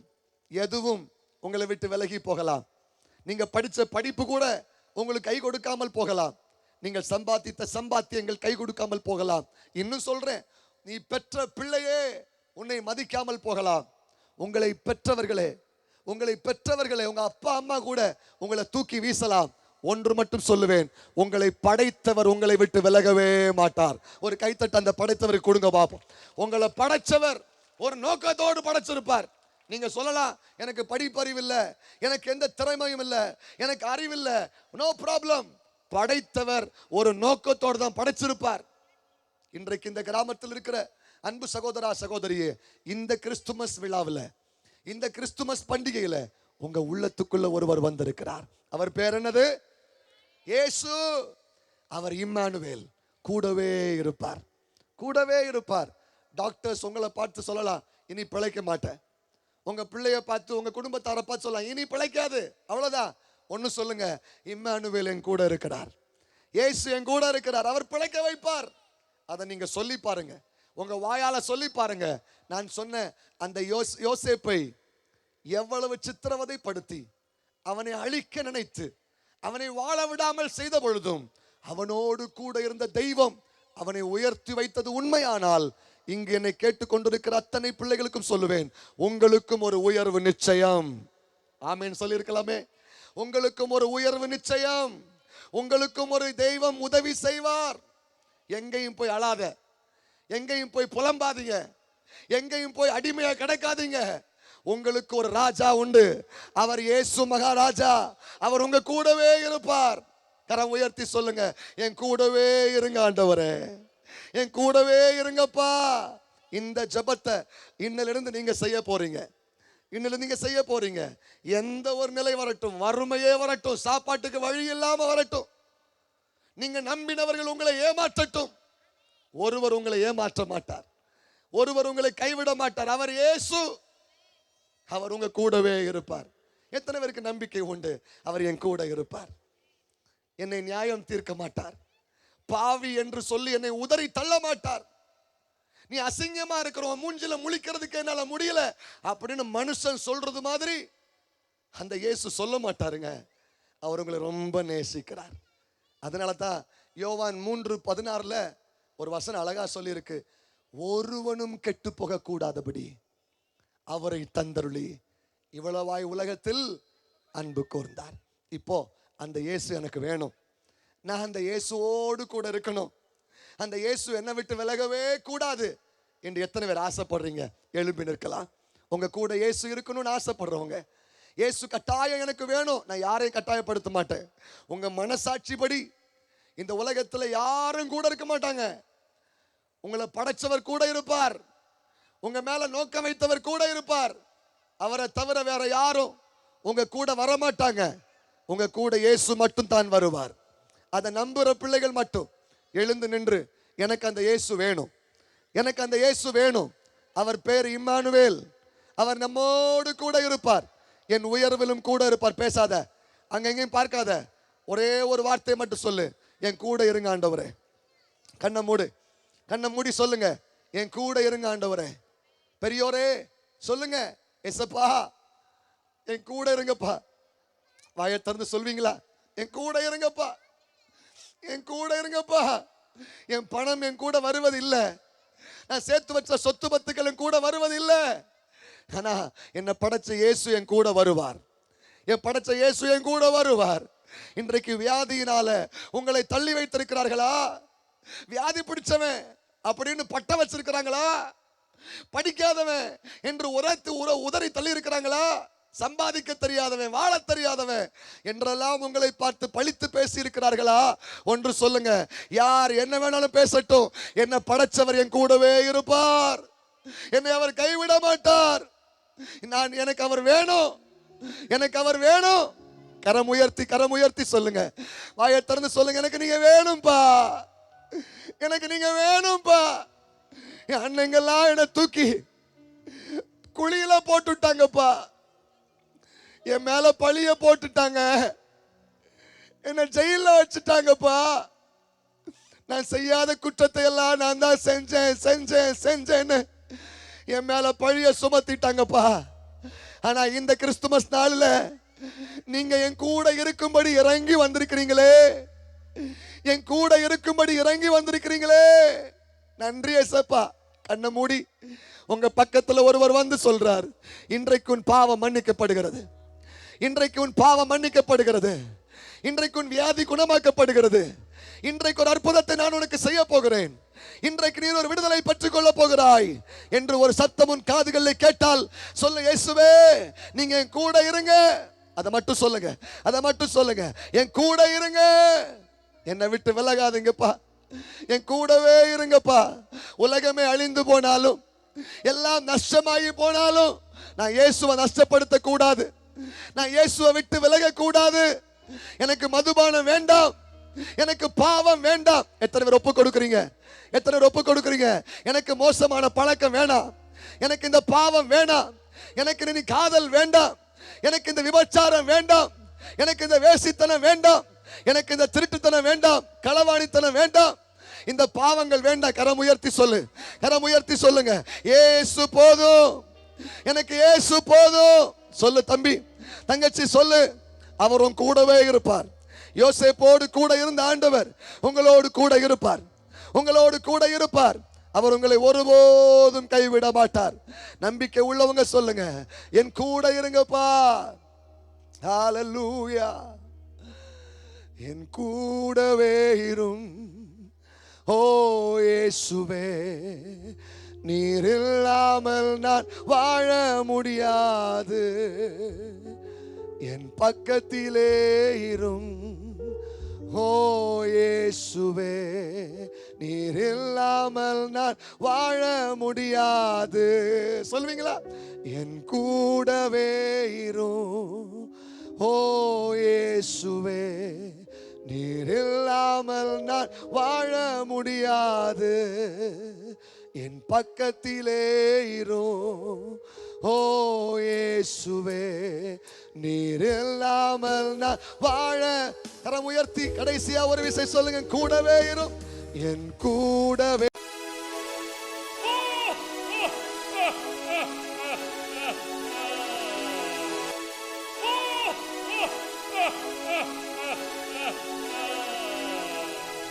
எதுவும் உங்களை விட்டு விலகி போகலாம். நீங்க படிச்ச படிப்பு கூட உங்களுக்கு கை கொடுக்காமல் போகலாம். நீங்கள் சம்பாதித்த சம்பாத்தியங்கள் கை கொடுக்காமல் போகலாம். இன்னும் சொல்றேன், நீ பெற்ற பிள்ளையே உன்னை மதிக்காமல் போகலாம். உங்களை பெற்றவர்களே உங்க அப்பா அம்மா கூட உங்களை தூக்கி வீசலாம். ஒன்று மட்டும் சொல்லுவேன், உங்களை படைத்தவர் உங்களை விட்டு விலகவே மாட்டார். ஒரு கைத்தட்டு அந்த படைத்தவருக்கு கொடுங்க பாப்போம். உங்களை படைச்சவர் ஒரு நோக்கத்தோடு படைச்சிருப்பார். நீங்க சொல்லலாம், எனக்கு படிப்பறிவு இல்லை, எனக்கு எந்த திறமையும் இல்லை, எனக்கு அறிவில்லை. No problem. படைத்தவர் ஒரு நோக்கத்தோடு தான் படைச்சிருப்பார். இன்றைக்கு இந்த கிராமத்தில் இருக்கிற அன்பு சகோதரா சகோதரியே, இந்த கிறிஸ்துமஸ் விழாவில், இந்த கிறிஸ்துமஸ் பண்டிகையில உங்க உள்ளத்துக்குள்ள ஒருவர் வந்திருக்கிறார். அவர் பேர் என்னது? இயேசு. அவர் இம்மானுவேல். கூடவே இருப்பார், கூடவே இருப்பார். டாக்டர்ஸ் உங்களை பார்த்து சொல்லலாம், இனி பிழைக்க மாட்டேன். உங்க பிள்ளைய பார்த்து, உங்க குடும்பத்தாரை பார்த்து சொல்லலாம், இனி பிழைக்காது, அவ்வளவுதான். ஒன்னு சொல்லுங்க, இம்மானுவேல் என் கூட இருக்கிறார், இயேசு என் கூட இருக்கிறார், அவர் பிழைக்க வைப்பார். அதை நீங்க சொல்லி பாருங்க, உங்க வாயால சொல்லி பாருங்க. நான் சொன்ன அந்த யோசேப்பை எவ்வளவு சித்திரவதைப்படுத்தி அவனை அழிக்க நினைத்து அவனை வாழ விடாமல் செய்த பொழுதும் அவனோடு கூட இருந்த தெய்வம் அவனை உயர்த்தி வைத்தது உண்மையானால், இங்கு என்னை கேட்டுக்கொண்டிருக்கிற அத்தனை பிள்ளைகளுக்கும் சொல்லுவேன், உங்களுக்கும் ஒரு உயர்வு நிச்சயம். ஆமேன் சொல்லியிருக்கலாமே. உங்களுக்கும் ஒரு உயர்வு நிச்சயம். உங்களுக்கும் ஒரு தெய்வம் உதவி செய்வார். எங்கேயும் போய் அழாத, எங்கேயும் போய் புலம்பாதீங்க, எங்கேயும் போய் அடிமையா கிடைக்காதீங்க. உங்களுக்கு ஒரு ராஜா உண்டு, அவர் இயேசு மகாராஜா. அவர் உங்க கூடவே இருப்பார். கரம் உயர்த்தி சொல்லுங்க, என் கூடவே இருங்க ஆண்டவரே, என் கூடவே இருங்கப்பா. இந்த ஜெபத்தை இன்னிலிருந்து நீங்க செய்ய போறீங்க. இன்னிலிருந்து நீங்க செய்ய போறீங்க. எந்த ஒரு நிலை வரட்டும், வறுமையே வரட்டும், சாப்பாட்டுக்கு வழி இல்லாம வரட்டும், நீங்க நம்பினவர்கள் உங்களை ஏமாற்றட்டும், ஒருவர் உங்களை ஏமாற்ற மாட்டார், ஒருவர் உங்களை கைவிட மாட்டார். அவர் இயேசு. அவர் உங்க கூடவே இருப்பார். எத்தனை பேருக்கு நம்பிக்கை உண்டு? அவர் என் கூட இருப்பார். என்னை நியாயம் தீர்க்க மாட்டார், பாவி என்று சொல்லி என்னை உதறி தள்ள மாட்டார். நீ அசிங்கமா இருக்கிறோம், மூஞ்சில முழிக்கிறதுக்கு என்னால முடியல அப்படின்னு மனுஷன் சொல்றது மாதிரி அந்த இயேசு சொல்ல மாட்டாருங்க. அவர் உங்களை ரொம்ப நேசிக்கிறார். அதனால தான் யோவான் 3:16 ஒரு வசனம் அழகா சொல்லி இருக்கு, ஒருவனும் கெட்டு போக கூடாதபடி அவரை தந்தருளி இவ்வளவாய் உலகத்தில் அன்பு கூர்ந்தார். இப்போ அந்த இயேசு எனக்கு வேணும், நான் அந்த இயேசுவோடு கூட இருக்கணும், அந்த இயேசு என்னை விட்டு விலகவே கூடாது என்று எத்தனை பேர் ஆசைப்படுறீங்க? எழுப்பி நிற்கலாம். உங்க கூட இயேசு இருக்கணும்னு ஆசைப்படுறவங்க, இயேசு கட்டாயம் எனக்கு வேணும். நான் யாரையும் கட்டாயப்படுத்த மாட்டேன். உங்க மனசாட்சிப்படி இந்த உலகத்துல யாரும் கூட இருக்க மாட்டாங்க. உங்களை படைச்சவர் கூட இருப்பார், உங்க மேல நோக்கம் வைத்தவர் கூட இருப்பார். அவரை தவிர வேற யாரும் உங்க கூட வர மாட்டாங்க. உங்க கூட இயேசு மட்டும் தான் வருவார். அதை நம்புற பிள்ளைகள் மட்டும் எழுந்து நின்று, எனக்கு அந்த இயேசு வேணும், எனக்கு அந்த இயேசு வேணும். அவர் பேர் இம்மானுவேல். அவர் நம்மோடு கூட இருப்பார், என் உயர்விலும் கூட இருப்பார். பேசாத, அங்க எங்கேயும் பார்க்காத, ஒரே ஒரு வார்த்தை மட்டும் சொல்லு, என் கூட இருங்க ஆண்டவரே. கண்ணை மூடு, கண்ணை மூடி சொல்லுங்க, என் கூட இருங்க ஆண்டவரே. பெரியோரே சொல்லுங்க, ஏசப்பா என் கூட இருங்கப்பா. வாயை திறந்து சொல்வீங்களா? என் கூட இருங்கப்பா, என் கூட இருங்கப்பா. என் பணம் என் கூட வருவது இல்லை, நான் சேர்த்து வச்ச சொத்து பத்துக்கள் என் கூட வருவது இல்லை. ஆனா என்னை படைச்ச இயேசு என் கூட வருவார், என் படைச்ச இயேசு என் கூட வருவார். இன்றைக்கு வியாதியினால உங்களை தள்ளி வைத்திருக்கிறார்களா? வியாதி பிடிச்சவன் அப்படின்னு பட்டம் வச்சிருக்கிறாங்களா? படிக்காதவன் என்று உதறி தள்ளி இருக்கிறாங்களா? சம்பாதிக்க தெரியாதவன், வாழ தெரியாதவன் என்றெல்லாம் உங்களை பார்த்து பழித்து பேசி இருக்கிறார்களா? ஒன்று சொல்லுங்க, யார் என்ன வேணாலும் பேசட்டும், என்னை படைச்சவர் என் கூடவே இருப்பார், என்னை அவர் கைவிட மாட்டார். எனக்கு அவர் வேணும், எனக்கு அவர் வேணும். கரம் உயர்த்தி சொல்லுங்க, வாயை திறந்து சொல்லுங்க, எனக்கு நீங்க வேணும்பா, எனக்கு நீங்க வேணும்பா. என் அண்ணங்கெல்லாம் என்னை தூக்கி குழியில போட்டுட்டாங்கப்பா, என் மேல பழிய போட்டுட்டாங்க, என்ன ஜெயில வச்சுட்டாங்கப்பா. நான் செய்யாத குற்றத்தை எல்லாம் நான் தான் செஞ்சேன்னு என் மேல பழிய சுமத்திட்டாங்கப்பா. ஆனா இந்த கிறிஸ்துமஸ் நாள்ல நீங்க என் கூட இருக்கும்படி இறங்கி வந்திருக்கிறீங்களே, என் கூட இருக்கும்படி இறங்கி வந்திருக்கிறீங்களே, நன்றி ஏசப்பா. கண்ணை மூடி உங்க பக்கத்துல ஒருவர் வந்து சொல்றார், இன்றைக்கு உன் பாவம் மன்னிக்கப்படுகிறது, இன்றைக்கு உன் பாவம் மன்னிக்கப்படுகிறது, இன்றைக்கு உன் வியாதி குணமாக்கப்படுகிறது, இன்றைக்கு ஒரு அற்புதத்தை நான் உனக்கு செய்ய போகிறேன், இன்றைக்கு நீ ஒரு விடுதலை பெற்றுக் கொள்ள போகிறாய் என்று ஒரு சத்தம் உன் காதுகளில் கேட்டால் சொல்லு, இயேசுவே நீங்க என் கூட இருங்க. அதை மட்டும் சொல்லுங்க, அதை மட்டும் சொல்லுங்க, என் கூட இருங்க, என்னை விட்டு விலகாதீங்கப்பா, என் கூடவே இருங்கப்பா. உலகமே அழிந்து போனாலும், எல்லாம் நஷ்டமாகி போனாலும் நான் இயேசுவை நஷ்டப்படுத்த கூடாது, நான் இயேசுவை விட்டு விலக கூடாது. எனக்கு மதுபானம் வேண்டாம், எனக்கு பாவம் வேண்டாம். எத்தனை பேர் ஒப்பு கொடுக்குறீங்க? எத்தனை பேர் ஒப்பு கொடுக்குறீங்க? எனக்கு மோசமான பழக்கம் வேணாம், எனக்கு இந்த பாவம் வேணாம், எனக்கு நீ காதல் வேண்டாம், எனக்கு இந்த விபச்சாரம் வேண்டாம், எனக்கு இந்த வேசித்தனம் வேண்டாம், எனக்கு இந்த திருட்டுத்தனம் வேண்டாம், களவாணித்தனம் வேண்டாம், இந்த பாவங்கள் வேண்டாம். கரம் உயர்த்தி சொல்லு, கரம் உயர்த்தி சொல்லுங்க, இயேசு போதும், எனக்கு இயேசு போதும். சொல்லு தம்பி, தங்கச்சி சொல்லு, அவர் உன் கூடவே இருப்பார். யோசேப்போடு கூட இருந்த ஆண்டவர் உங்களோடு கூட இருப்பார், உங்களோடு கூட இருப்பார். அவர் உங்களை ஒருபோதும் கைவிட மாட்டார். நம்பிக்கை உள்ளவங்க சொல்லுங்க, என் கூட இருங்கப்பா. ஹல்லேலூயா. என் கூடவே இரும் ஓ இயேசுவே, நீர் இல்லாமல் நான் வாழ முடியாது, என் பக்கத்திலே இரும் ஓ இயேசுவே, நீர் இல்லாமல் நான் வாழ முடியாது. சொல்வீங்களா? என் கூடவே இரும் ஓ இயேசுவே, நீர் இல்லாமல் நான் வாழ முடியாது, என் பக்கத்திலே இரும் ஓ இயேசுவே, நீர் இல்லாமல் நான் வாழ. கரம் உயர்த்தி கடைசியா ஒரு விஷயம் சொல்லுங்க, கூடவே இரும், என் கூடவே.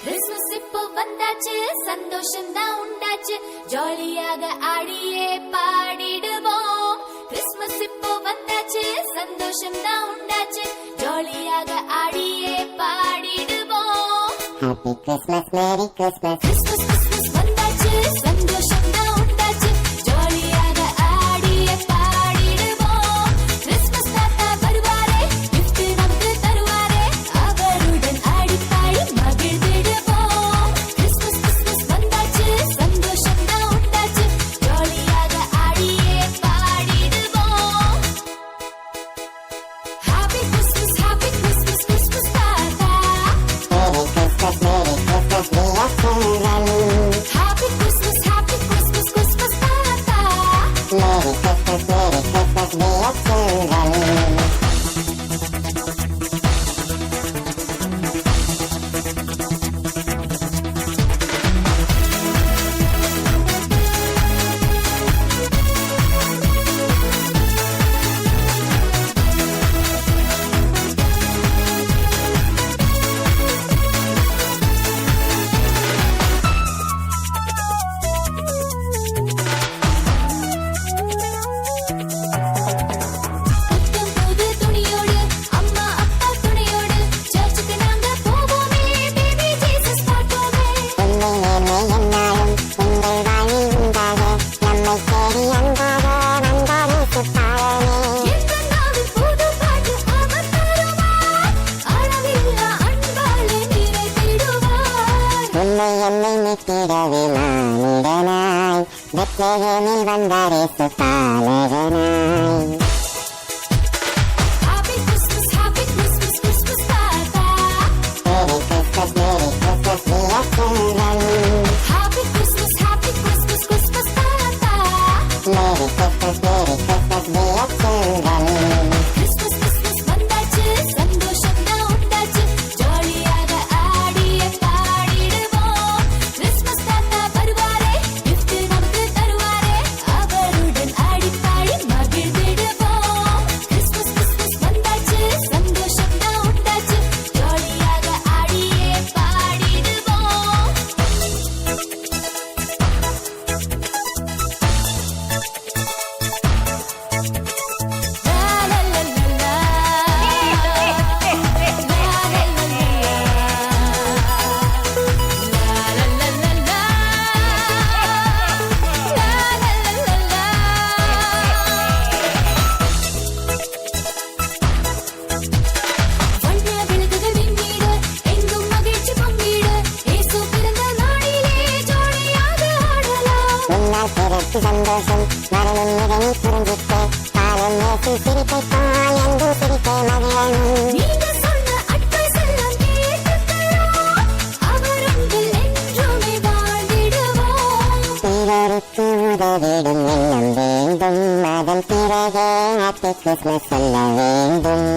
கிறிஸ்மஸ் இப்போ வந்தாச்சு, சந்தோஷம் தான் உண்டாச்சு, ஜாலியாக ஆடியே பாடிடுவோம். கிறிஸ்மஸ் இப்போ வந்தாச்சு, சந்தோஷம் தான் உண்டாச்சு, ஜாலியாக ஆடியே பாடிடுவோம். Happy Christmas, Merry Christmas. Christmas Christmas வந்தாச்சு, சந்தோஷம் தான் உண்டாச்சு, ஜாலியாக ஆடியே பாடிடுவோம். கிறிஸ்மஸ் தாத்தா வருவாரே, gift நமக்கு தருவாரே, அவருடன் ஆடி பாடி மகிழ்ந்திடுவோம். கிறிஸ்மஸ் கிறிஸ்மஸ் வந்தாச்சு, சந்தோஷம் தான் உண்டாச்சு, ஜாலியாக ஆடியே பாடிடுவோம். Happy Christmas, Christmas தாத்தா. Merry Christmas, Merry Christmas, we are singing. Happy Christmas, ஜனித்திடவே மானிடனாய் பெத்லகேமில் வந்தார் இயேசு பாலகனாய். Happy Christmas, Christmas, Tata. Merry Christmas, dear children. Happy Christmas, Christmas, Tata. Merry Christmas, dear children. Christmas, Christmas வந்தாச்சு, சந்தோஷம் தான் உண்டாச்சு, ஜாலியாக ஆடிய பாடிடுவோம். Christmas தாத்தா வருவாரே, gift நமக்கு தருவாரே, அவருடன் ஆடி பாடி மகிழ்ந்திடுவோம். Christmas, Christmas வந்தாச்சு, சந்தோஷம் தான் உண்டாச்சு, ஜாலியாக ஆடியே பாடிடுவோம். வண்ண விளக்குகள் மின்னிட, எங்கும் மகிழ்ச்சி பொங்கிட, இயேசு பிறந்த நாளிலே ஜாலியாக ஆடலாம். உன்னால் பிறப்பு சந்தோஷம் மரணம் இதனை புரிஞ்சிட்டு காலம் நேசி சிரிப்பைத்தான் என்று சிரிப்பை மகிழனும். நீங்க சொன்ன advice எல்லாம் கேட்டுக்கிறோம், அவர் அன்பில் என்றுமே வாழ்ந்திடுவோம். பிறருக்கு உதவிடும் எண்ணம் வேண்டும், அதன் பிறகே ஹாப்பி கிறிஸ்மஸ் சொல்ல வேண்டும்.